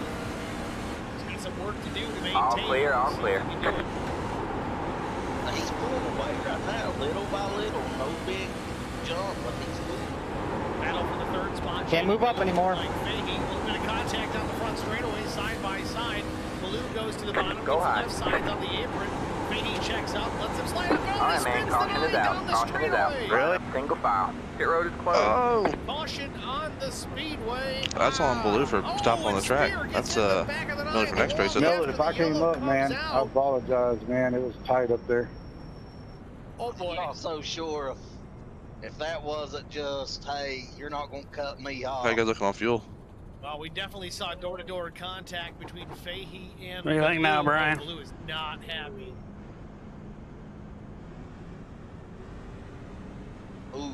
He's got some work to do to maintain. All clear, all clear. Now he's pulling away right now, little by little, no big jump, but he's moving. Battle for the third spot. Can't move up anymore. Like Fahey, a little bit of contact on the front straightaway, side by side. Baloo goes to the bottom, Go gets high. left side on the apron. Fahey checks up, lets him slide up. All right, man. Caution is out. Caution is out. Really? Single file. Pit road is closed. Oh, Caution on the speedway. that's on Baloo for stopping on the track. That's Miller for next race. Isn't it? Millard, if I came up, man, I apologize, man. It was tight up there. Oh boy. I'm not so sure if that wasn't just, hey, you're not going to cut me off. How you guys looking on fuel? Well, we definitely saw door-to-door contact between Fahey and What do you think now, Brian? Baloo is not happy. Ooh.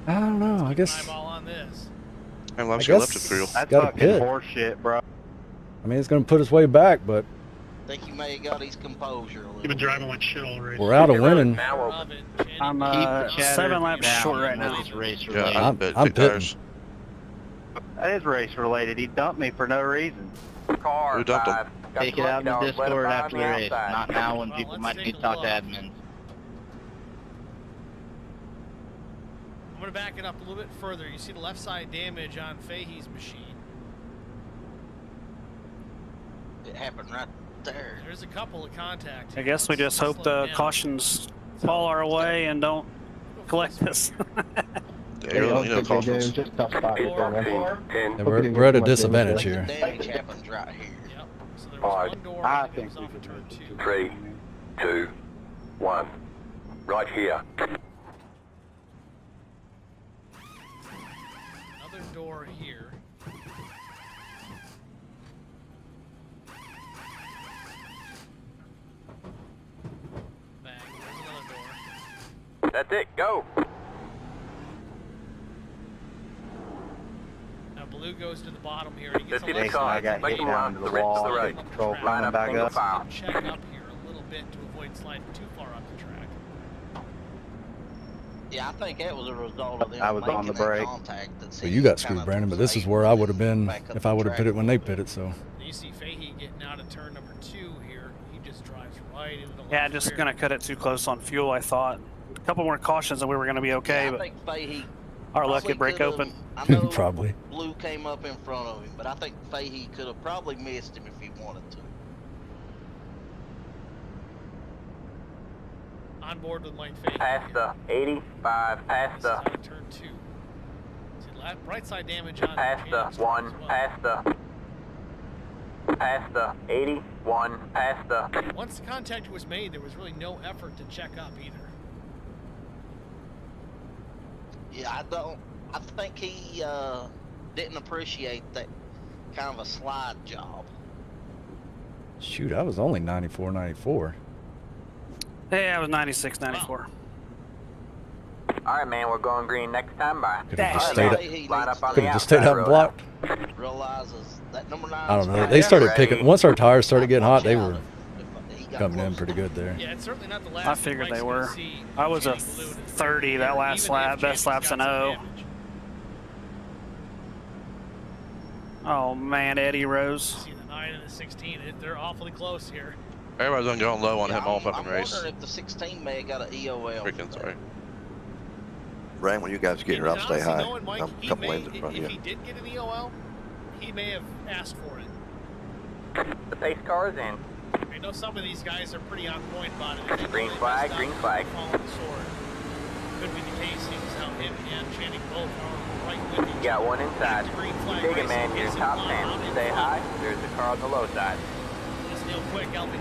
I don't know. I guess. Eyeball on this. And laps I you guess- left it for real. That's Got a fucking pit. horse shit, bro. I mean, it's going to put us way back, but I think he may have got his composure a little. You've been driving like shit already. we're out of winning. Now open. I'm Keep the 7 chatter laps down. short right now. It's race Yeah, related. I'm pitting. pitting. That is race related. He dumped me for no reason. Car Who dumped him? 5. Got Take the it out in the lucky dogs. Let Discord them after the find me race, outside. not now when Well, people let's might take need a to talk to look. admins. I'm going to back it up a little bit further. You see the left side damage on Fahey's machine. It happened right there. There's a couple of contacts. I guess we just hope the cautions fall our way and don't collect us. Yeah, you really need cautions. Just tough spot here, brother. Yeah, we're at a disadvantage here. Damage happens right here. Yep. So there was one door I that think goes we off of could turn make 2. 3, 2, 1. Right here. Another door here. Bang. There's another door. That's it. Go. Now Baloo goes to the bottom here and he gets a 50 left cars. I got Make hit them down left. to The the rest wall. to the right. Control Line climbing up back single up. file. check up here a little bit to avoid sliding too far up the track. Yeah, I think that was a result of them I was on making the that break. contact that Well, you got kinda screwed, Brandon, but towards this is the where I apron would have been back up if the I would have track pitted when a they little bit. pitted, so. And you see Fahey getting out of turn number 2 here. He just drives right into the Yeah, left just rear. gonna cut it too close on fuel, I thought. A couple more cautions and we were gonna be okay, Yeah, I but think Fahey our luck probably could break could've- open. I know Probably. Blue came up in front of him, but I think Fahey could have probably missed him if he wanted to. On board with Mike Fahey. Past the 85. Past This is the. out of turn 2. See, right side damage on Past the Mechanics 1. as well. Past the. Past the 81. Past the. Once the contact was made, there was really no effort to check up either. Yeah, I think he didn't appreciate that kind of a slide job. Shoot, I was only 94, 94. Yeah, I was 96, 94. All right, man. We're going green next time. Bye. Could have just All stayed right, up. man. Line up on Could the have just stayed outside out and road. blocked. Realizes that number 9. I don't know. They started picking. Once our tires started getting hot, they were He got coming in close. pretty good there. Yeah, it's certainly not the last. I figured Mike's they gonna were. see I was a Jenny Balloon in 30 that here, last even lap, if best Jenny's laps in got some O. damage. Oh man, Eddie Rose. See the 9 and the 16. They're awfully close here. Everybody's gonna go low on him all fucking I'm race. wondering if the 16 may have got an EOL. Freaking sorry. Brian, when you guys get here, I'll stay high. Mike, I'm a couple lanes in front of you. If he did get an EOL, he may have asked for it. The pace car is in. I know some of these guys are pretty on point about it. Green flag, green flag. Could be the case. Seems how him and Channing both are right with each other. You got one inside. You dig it, man. You're top 10. Stay high. There's a car on the low side.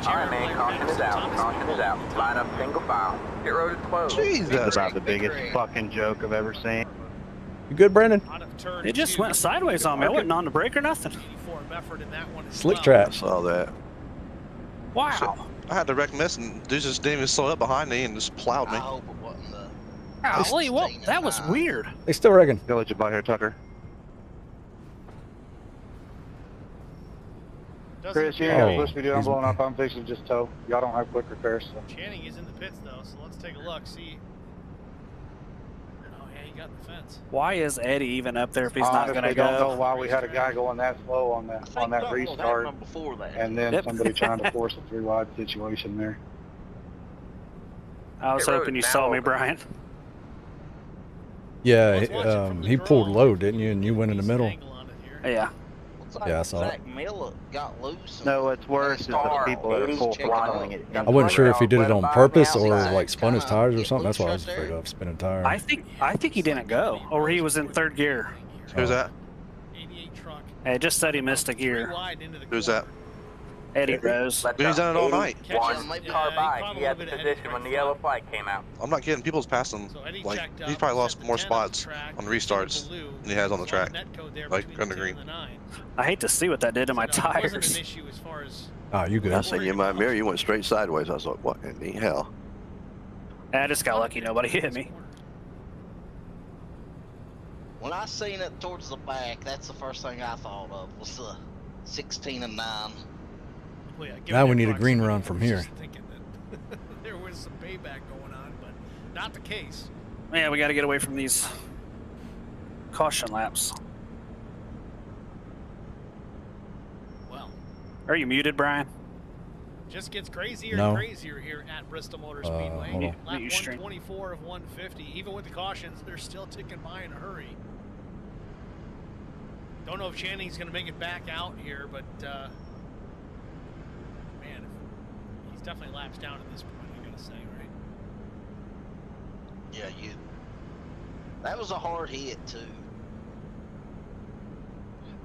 Alright, man. Caution is out. Caution is out. Line up single file. Pit road is closed. Jesus. That's about the biggest fucking joke I've ever seen. You good, Brandon? It just went sideways on me. I wasn't on the brake or nothing. Slick trap. Saw that. Wow. So, I had to wreck miss and dude just didn't even slow up behind me and just plowed me. Golly, well, that was weird. They still wrecking. Village about here, Tucker. Chris, you ain't got supposed to be doing blowing up. I'm fixing to just tow. Y'all don't have quick repairs, so. Channing is in the pits though, so let's take a look. See. Oh yeah, he got the fence. Why is Eddie even up there if he's not going to go? I don't know why we had a guy going that slow on that restart, and then somebody trying to force a 3-wide situation there. I was hoping you saw me, Brian. Yeah, he pulled low, didn't you? And you went in the middle. Yeah. Yeah, I saw it. No, what's worse is the people that are full throttling it. I wasn't sure if he did it on purpose or like spun his tires or something. That's what I was afraid of, spinning tires. I think he didn't go, or he was in third gear. Who's that? Hey, it just said he missed a gear. Who's that? Eddie Rose. He's done it all night. One car by. He had the position when the yellow flag came out. I'm not kidding. People's passing. Like, he's probably lost more spots on restarts than he has on the track. Like, under green. I hate to see what that did to my tires. Oh, you good? I seen you in my mirror. You went straight sideways. I was like, what in the hell? I just got lucky. Nobody hit me. When I seen it towards the back, that's the first thing I thought of was the 16 and 9. Well, yeah, now we need a green run from here. That there was some payback going on, but not the case. Yeah, we got to get away from these caution laps. Well, are you muted, Brian? Just gets crazier and crazier here at Bristol Motor Speedway. Lap 124 of 150. Even with the cautions, they're still ticking by in a hurry. Don't know if Channing's going to make it back out here, but man, he's definitely laps down at this point, I gotta say, right? Yeah, that was a hard hit too.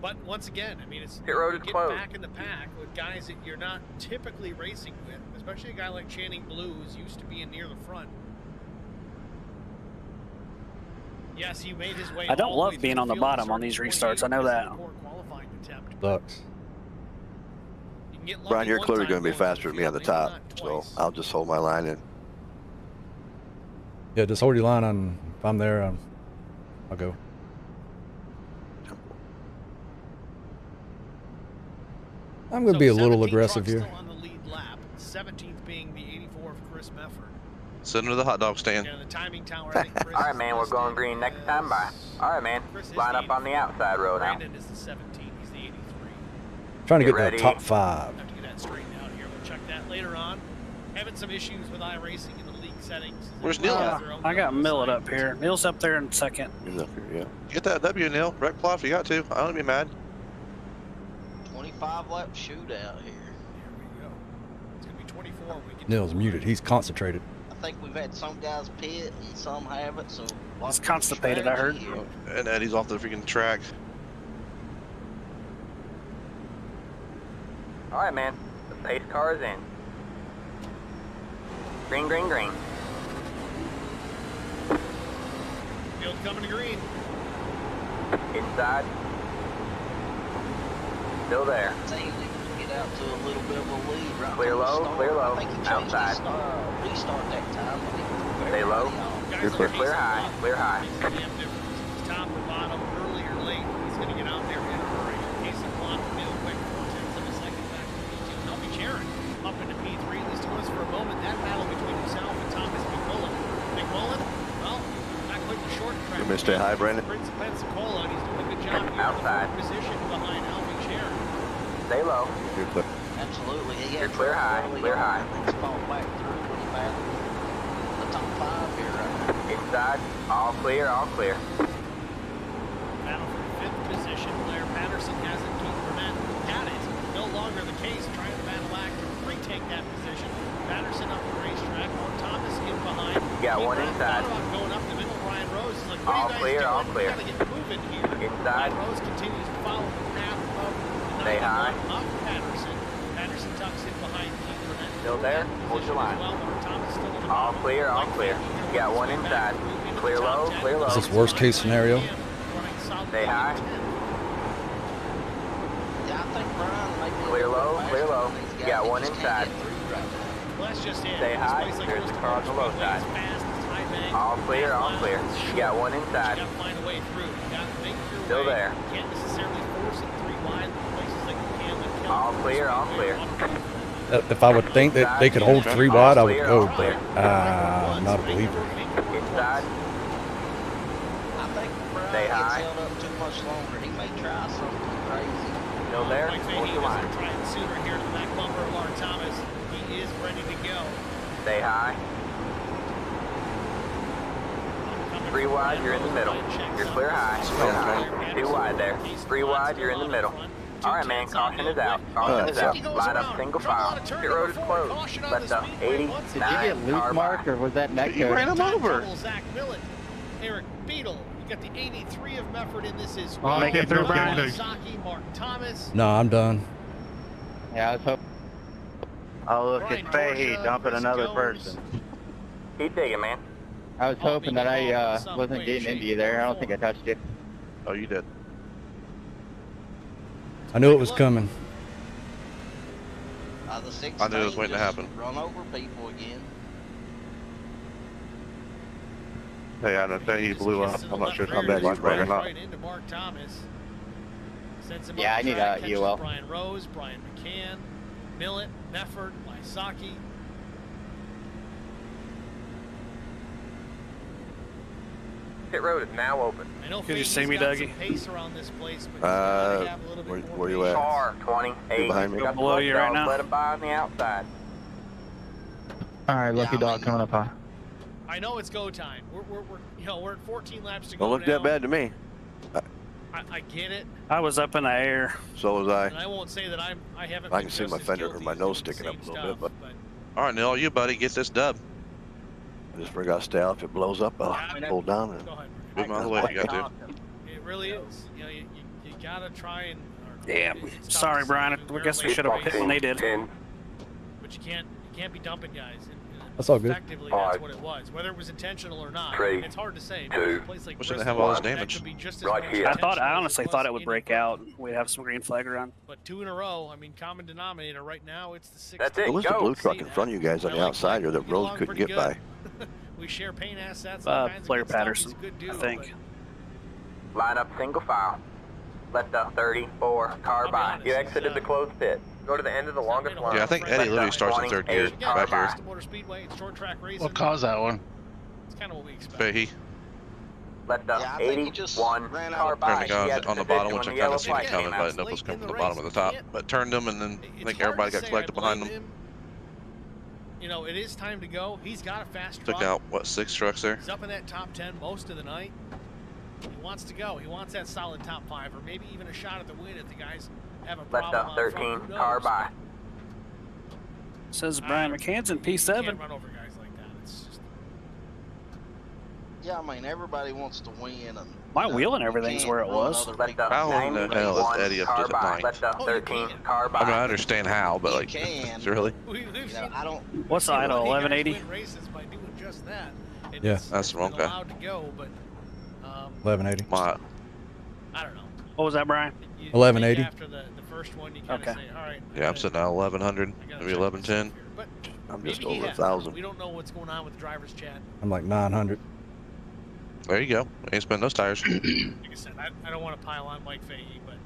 But once again, I mean, it's pit road is closed. Back in the pack with guys that you're not typically racing with, especially a guy like Channing Blue, who's used to being near the front. Yes, he made his way. I don't love being on the bottom on these restarts. I know that. Sucks. Brian, you're clearly going to be faster than me on the top, so I'll just hold my line in. Yeah, just hold your line on. If I'm there, I'll go. I'm going to be a little aggressive here. On the lead lap, 17th being the 84 of Chris Mefford. Sitting to the hot dog stand. Yeah, the timing tower. Alright, man, we're going green next time by. Alright, man, line up on the outside road now. Brandon is the 17, he's the 83. Trying to get the top 5. Have to get that straightened out here. We'll check that later on. Having some issues with iRacing in the league settings. Where's Neil? I got Millet up here. Neil's up there in second. He's up here, yeah. Get that W, Neil. Wreck plot if you got to. I don't be mad. 25 lap shootout here. Here we go. It's going to be 24 when we get Neil's muted. He's concentrated. I think we've had some guys pit and some haven't, so. He's constipated, I heard. And Eddie's off the freaking track. Alright, man, the pace car is in. Green, green, green. Field coming to green. Inside. Still there. Get out to a little bit of a lead right. Clear low, outside. Restart that time. Stay low. Clear high, clear high. Top or bottom, early or late, he's going to get out there in a hurry. Case of plot, real quick, 4/10 of a second back to P2. Helpy Sharon up into P3, at least it was for a moment. That battle between himself and Thomas McMullen. McMullen, well, not quite the short track. You missed it high, Brandon. Prince of Pensacola, and he's doing a good job here. Outside. Position behind Helpy Sharon. Stay low. You're clear. Absolutely. You're clear high, clear high. Let's fall back through when he battled the top 5 here. Inside. All clear, all clear. Battle for 5th position. Blair Patterson hasn't had it. No longer the case. Trying to battle act to retake that position. Patterson up the racetrack. Or Thomas in behind. Got one inside. Going up the middle. Ryan Rose is like, what all are you guys clear, doing? all clear. We gotta get moving here. Inside. Ryan Rose continues to follow the path of the Stay high. Up Patterson. Patterson tucks in behind. Still there? Hold your line. All clear, all clear. Got one inside. Clear low, clear low. Is this worst case scenario? Stay high. Clear low, clear low. Got one inside. Stay high. There's the car on the low side. All clear, all clear. Got one inside. Still there. All clear, all clear. If I would think that they could hold 3 wide, I would go, but I'm not a believer. Inside. Stay high. Still there? Hold your line. Sooner here to the back bumper of Mark Thomas. He is ready to go. Stay high. 3 wide, you're in the middle. You're clear high. Clear high. 2 wide there. 3 wide, you're in the middle. All right, man. Caution is out. Caution is out. Line up single file. Pit road is closed. Left up 80. Did you get loose, Mark, or was that neck? You ran him over. Zach Millett, Eric Beadle. You got the 83 of Mefford in this is Make it through, Brian. Mark Thomas. No, I'm done. Yeah, I was hoping. Oh, look, it's Fahey dumping another person. Keep digging, man. I was hoping that I wasn't getting into you there. I don't think I touched you. Oh, you did. I knew it was coming. I knew it was waiting to happen. Run over people again. Hey, I don't think he blew up. I'm not sure if I'm back on or not. Yeah, I need a UL. Brian Rose, Brian McCann, Millett, Mefford, Lysaki. Pit road is now open. Can you see me, Dougie? Where you at? Car 28. Behind me. Go below you right now. Let him by on the outside. All right, Lucky Dog coming up high. I know it's go time. We're at 14 laps to go. Don't look that bad to me. I get it. I was up in the air. So was I. And I won't say that I haven't. I can see my fender or my nose sticking up a little bit, but. All right, Neil, you buddy, get this dub. I just forgot to stay out. If it blows up, I'll pull down and move him out of the way if you got to. It really is. You know, you gotta try and. Yeah. Sorry, Brian. I guess we should have hit when they did. But you can't be dumping guys. That's all good. Effectively, that's what it was. Whether it was intentional or not, it's hard to say. Wish they didn't have all this damage. I honestly thought it would break out. We'd have some green flag around. But 2 in a row. I mean, common denominator right now. It's the 6th. That's it. It was the blue truck in front of you guys on the outside, or the road couldn't get by. We share paint assets. Blair Patterson, I think. Line up single file. Let the 34 car by. You exited the closed pit. Go to the end of the longest line. Yeah, I think Eddie literally starts in 3rd gear back here. What caused that one? It's kind of what we expect. Fahey. Let the 81 car by. Turned the guys on the bottom, which I kind of seen it coming, but I didn't know it was coming from the bottom of the top. But turned them, and then I think everybody got collected behind them. You know, it is time to go. He's got a fast truck. Took out, what, 6 trucks there? He's up in that top 10 most of the night. He wants to go. He wants that solid top 5, or maybe even a shot at the win if the guys have a problem. Let the 13 car by. Says Brian McCann's in P7. Can't run over guys like that. It's just... Yeah, I mean, everybody wants to win. And, my wheel and everything's where it was. How in the hell is Eddie up to 9? Let the 13 car by. I mean, I understand how, but like, really? I don't. What's the idle? 1180. Yeah, that's wrong. Okay. 1180. My. I don't know. What was that, Brian? 1180. After the first one, you kind of say, all right. Yeah, I'm sitting at 1100, maybe 1110. But I'm just over 1,000. We don't know what's going on with the driver's chat. I'm like 900. There you go. Ain't spending those tires. Like I said, I don't want to pile on Mike Fahey, but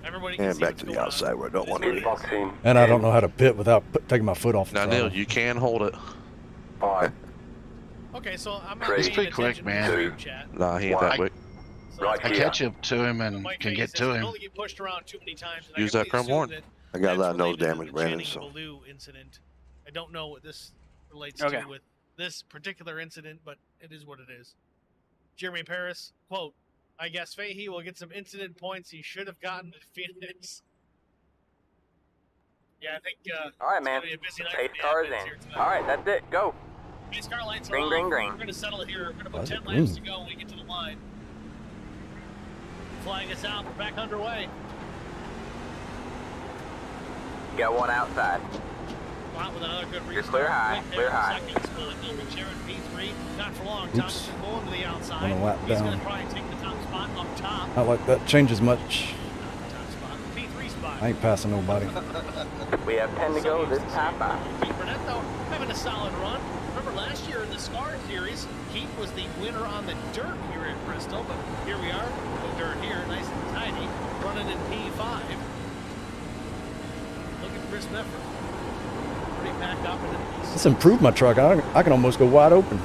everybody can and see back to the outside where I don't want to be. And I don't know how to pit without taking my foot off the Now, Neil, you can hold it. Okay, so I'm not He's pretty quick, man. Nah, he ain't that quick. I catch up to him and can get to him. Pushed around too many times, Use that chrome horn. I got a lot of nose damage, Brandon, so. Incident. I don't know what this relates okay. to with this particular incident, but it is what it is. Jeremy Paris, quote, I guess Fahey will get some incident points he should have gotten at Phoenix. Yeah, I think all right, man. It's gonna be a busy night Pace for the car is admins in. here tonight. All right, that's it. Go. Pace car lights are Green, off. green, green. We're going to settle it here. We're going to put Why is 10 it laps green? to go when we get to the line. Flying us out. We're back underway. You got one outside. With another good You're clear high, clear high. P3, not for long. Oops. Thomas is going to the outside. One lap He's down. going to try and take the top spot up top. Not like that changes much. Top spot. P3 spot. I ain't passing nobody. We have 10 to go this time by. Keith Burnett, though, having a solid run. Remember last year in the SCAR series, Keith was the winner on the dirt here at Bristol, but here we are, no dirt here, nice and tidy, running in P5. Look at Chris Mefford. Pretty packed up in the This improved my truck. I can almost go wide open.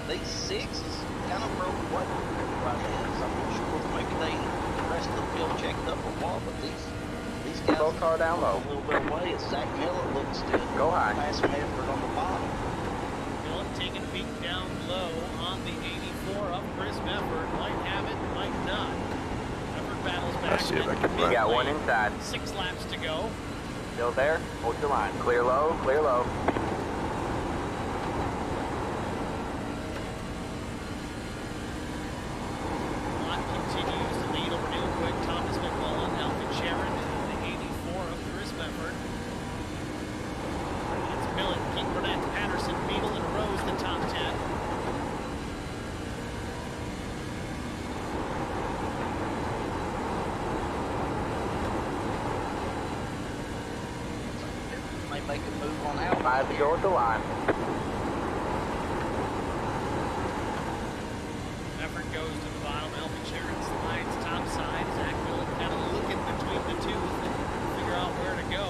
These sixes kind of broke what everybody is. I'm not sure if maybe the rest of the field checked up a while, but these guys Both car down low. a little bit away. As Zach Miller looks to Go high. pass Medford on the bottom. Miller taking a peek down low on the 84 of Chris Mefford. Might have it, might not. Mefford battles back. Let's see if I can You got one inside. 6 laps to go. Still there? Hold your line. Clear low, clear low. Lott continues to lead over Neil Quick, Thomas McMullen, Alvin Sharon, and the 84 of Chris Mefford. It's Millen, Keith Burnett, Patterson, Beadle, and Rose, the top 10. May make a move on out. 5 to go at the line. Mefford goes to the bottom. Alvin Sharon slides top side. Zach Millen kind of looking between the two to figure out where to go.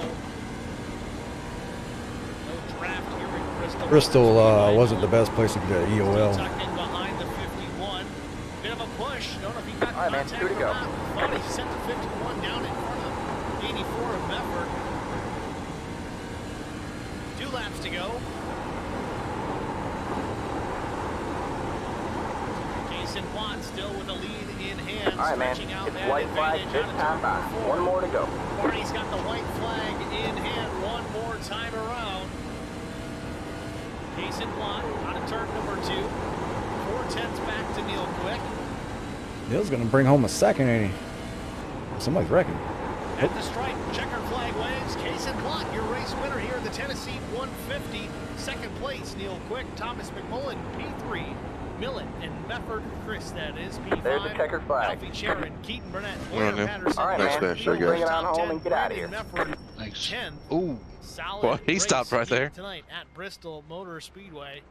No draft here in Bristol. Bristol wasn't the best place to get an EOL. Tucked in behind the 51. Bit of a push. Don't know if he got All right, man, contact 2 to or go. not. Thought he sent the 51 down in front of 84 of Mefford. 2 laps to go. Jason Watt still with the lead in hand. All right, man. Stretching out It's that white flag advantage this out of time by. turn 4. One more to go. Barney's got the white flag in hand one more time around. Jason Watt out of turn number 2. 4/10 back to Neil Quick. Neil's gonna bring home a second, ain't he? Somebody's wrecking. At the stripe, checker flag waves. Jason Watt, your race winner here in the Tennessee 150. Second place, Neil Quick, Thomas McMullen, P3. Millen and Mefford, Chris, that is P5. There's the checker flag. Alfie Sharon, Keaton Burnett, We're on William there. Patterson. All right, Nice man. finish, there, Bring guys. it on Top home 10, and get out of Brandon here. Mefford, Thanks. 10th. Ooh. Solid Boy, he race stopped right here there. tonight at Bristol Motor Speedway.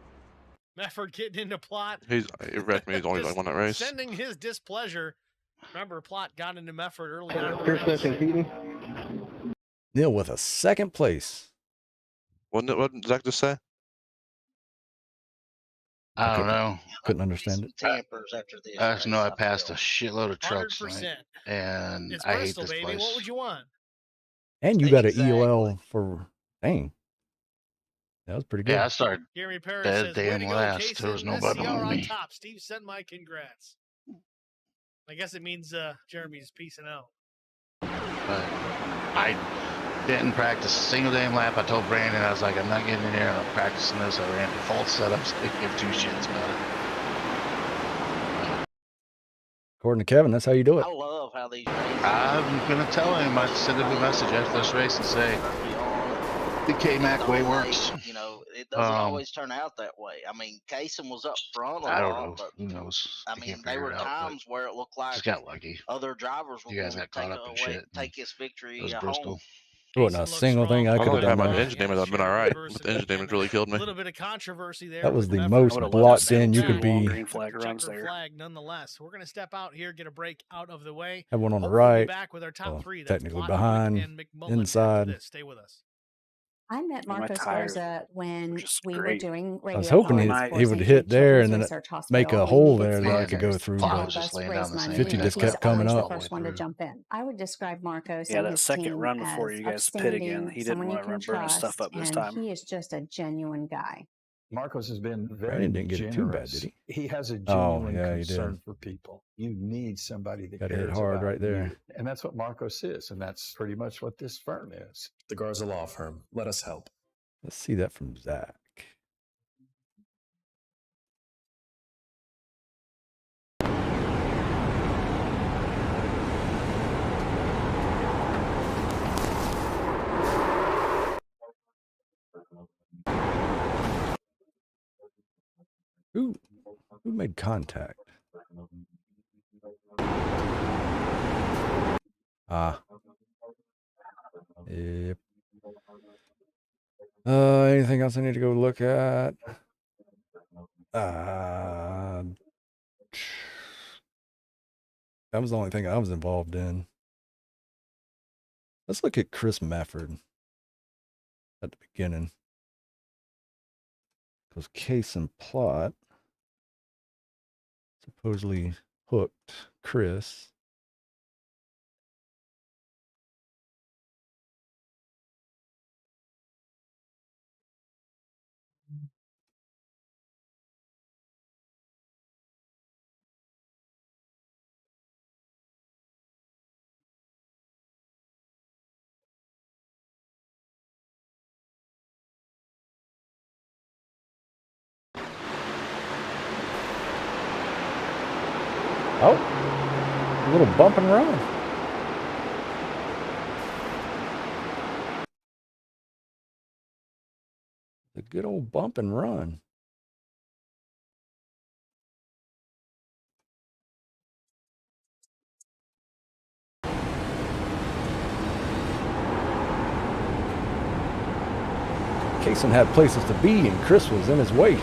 Mefford getting into Plot. He wrecked me. He's only Just won that race. sending his displeasure. Remember, Plot got into Mefford early on in the Here's race. second, Keaton. Neil with a second place. What did Zach just say? I don't know. Couldn't understand it. Tampers after this. I just know I race, passed a feel. shitload of trucks 100%. tonight, and It's I hate Bristol, this baby. place. What would you want? And you got an Exactly. EOL for dang. That was pretty good. Yeah, I started Jeremy Perry dead says, way damn to go, last. Casey. There was SCR nobody on on me. top. Steve, send my congrats. I guess it means Jeremy's peacing out. But I didn't practice a single damn lap. I told Brandon, I was like, I'm not getting in here. I'm practicing this. I ran default setups. They give 2 shits about it. According to Kevin, that's how you do it. I love how these races. I'm going to tell him. I send him a message after this race and say, the K-Mac way works. You know, it doesn't always turn out that way. I mean, Kaysen was up front a I don't lot, know. but Who knows? I They mean, can't there figure were it out, but times where it looked like just got lucky. other drivers were You guys going got to caught up in shit. take his victory It was home. Bristol. There wasn't a single thing I I could only have had done my there. engine damage. I've been all right. But the engine damage really killed A me. little bit of controversy there. That was with the Mefford. most blocked in you could be. Green flag runs Checker there. flag nonetheless. We're going to step out here, get a break out of the way. Have one on the Hopefully be right. back with our top Well, 3. That's technically Plot, behind, Quick, and McMullen after inside. this. Stay with us. I met Marcos Garza when we were doing radio. I was hoping he would hit there and then make a hole there that I could go through. But 50 just kept coming up. The first one to jump in. I would describe Marcos Yeah, and that his second team run before as you guys pit again, he didn't someone you want to can run burning trust, stuff up this and time. he is just a genuine guy. Marcos has been very Brandon didn't get it too bad, generous. did he? He has a genuine he concern did. for people. You need somebody that Got cares hit hard about right there. you. And that's what Marcos is, and that's pretty much what this firm is. The Garza Law Firm. Let us help. Let's see that from Zach. Who made contact? Yep. Anything else I need to go look at? That was the only thing I was involved in. Let's look at Chris Mafford at the beginning. Because Case and Plot supposedly hooked Chris. Oh, a little bump and run. A good old bump and run. Kaysen had places to be, and Chris was in his way.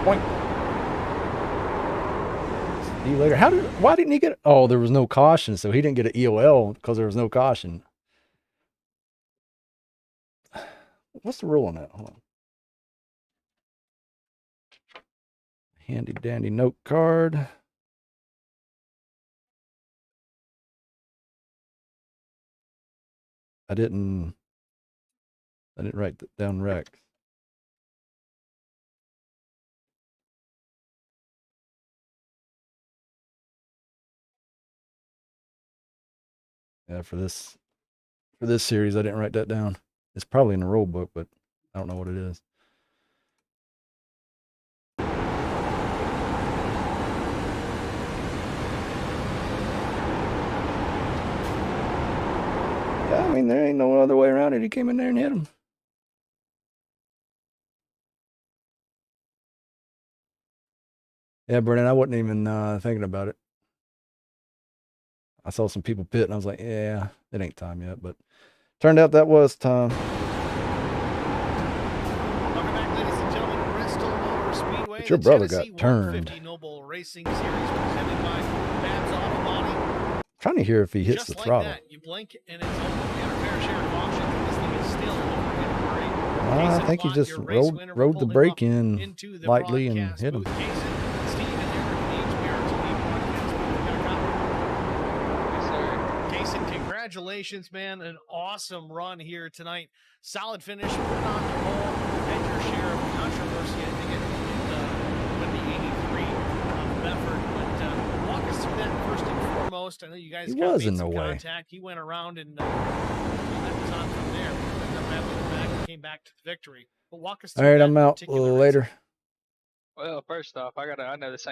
Point. See you later. Why didn't he get? Oh, there was no caution, so he didn't get an EOL because there was no caution. What's the rule on that? Hold on. Handy dandy note card. I didn't write down Rex. Yeah, for this series, I didn't write that down. It's probably in the rule book, but I don't know what it is. Yeah, I mean, there ain't no other way around it. He came in there and hit him. Yeah, Brennan, I wasn't even thinking about it. I saw some people pit, and I was like, yeah, it ain't time yet. But turned out that was time. Welcome back, ladies and gentlemen, Bristol Motor Speedway. But your brother got turned. Noble Racing Series presented by Babs Auto Body. Trying to hear if he hits Just the like throttle. that, you blink and it's over. You got a fair share of options, and this thing is still over in a hurry. I think he just rode the brake in lightly and hit him. Congratulations, man. An awesome run here tonight. Solid finish. Put on the roll. Had your share of controversy, I think, with the 83 effort. But walk us through that first and foremost. I know you guys got made some contact. He went around and that was on from there. Back and came back to the victory. But walk us through. All right, I'm out later. Well, first off, I know the same.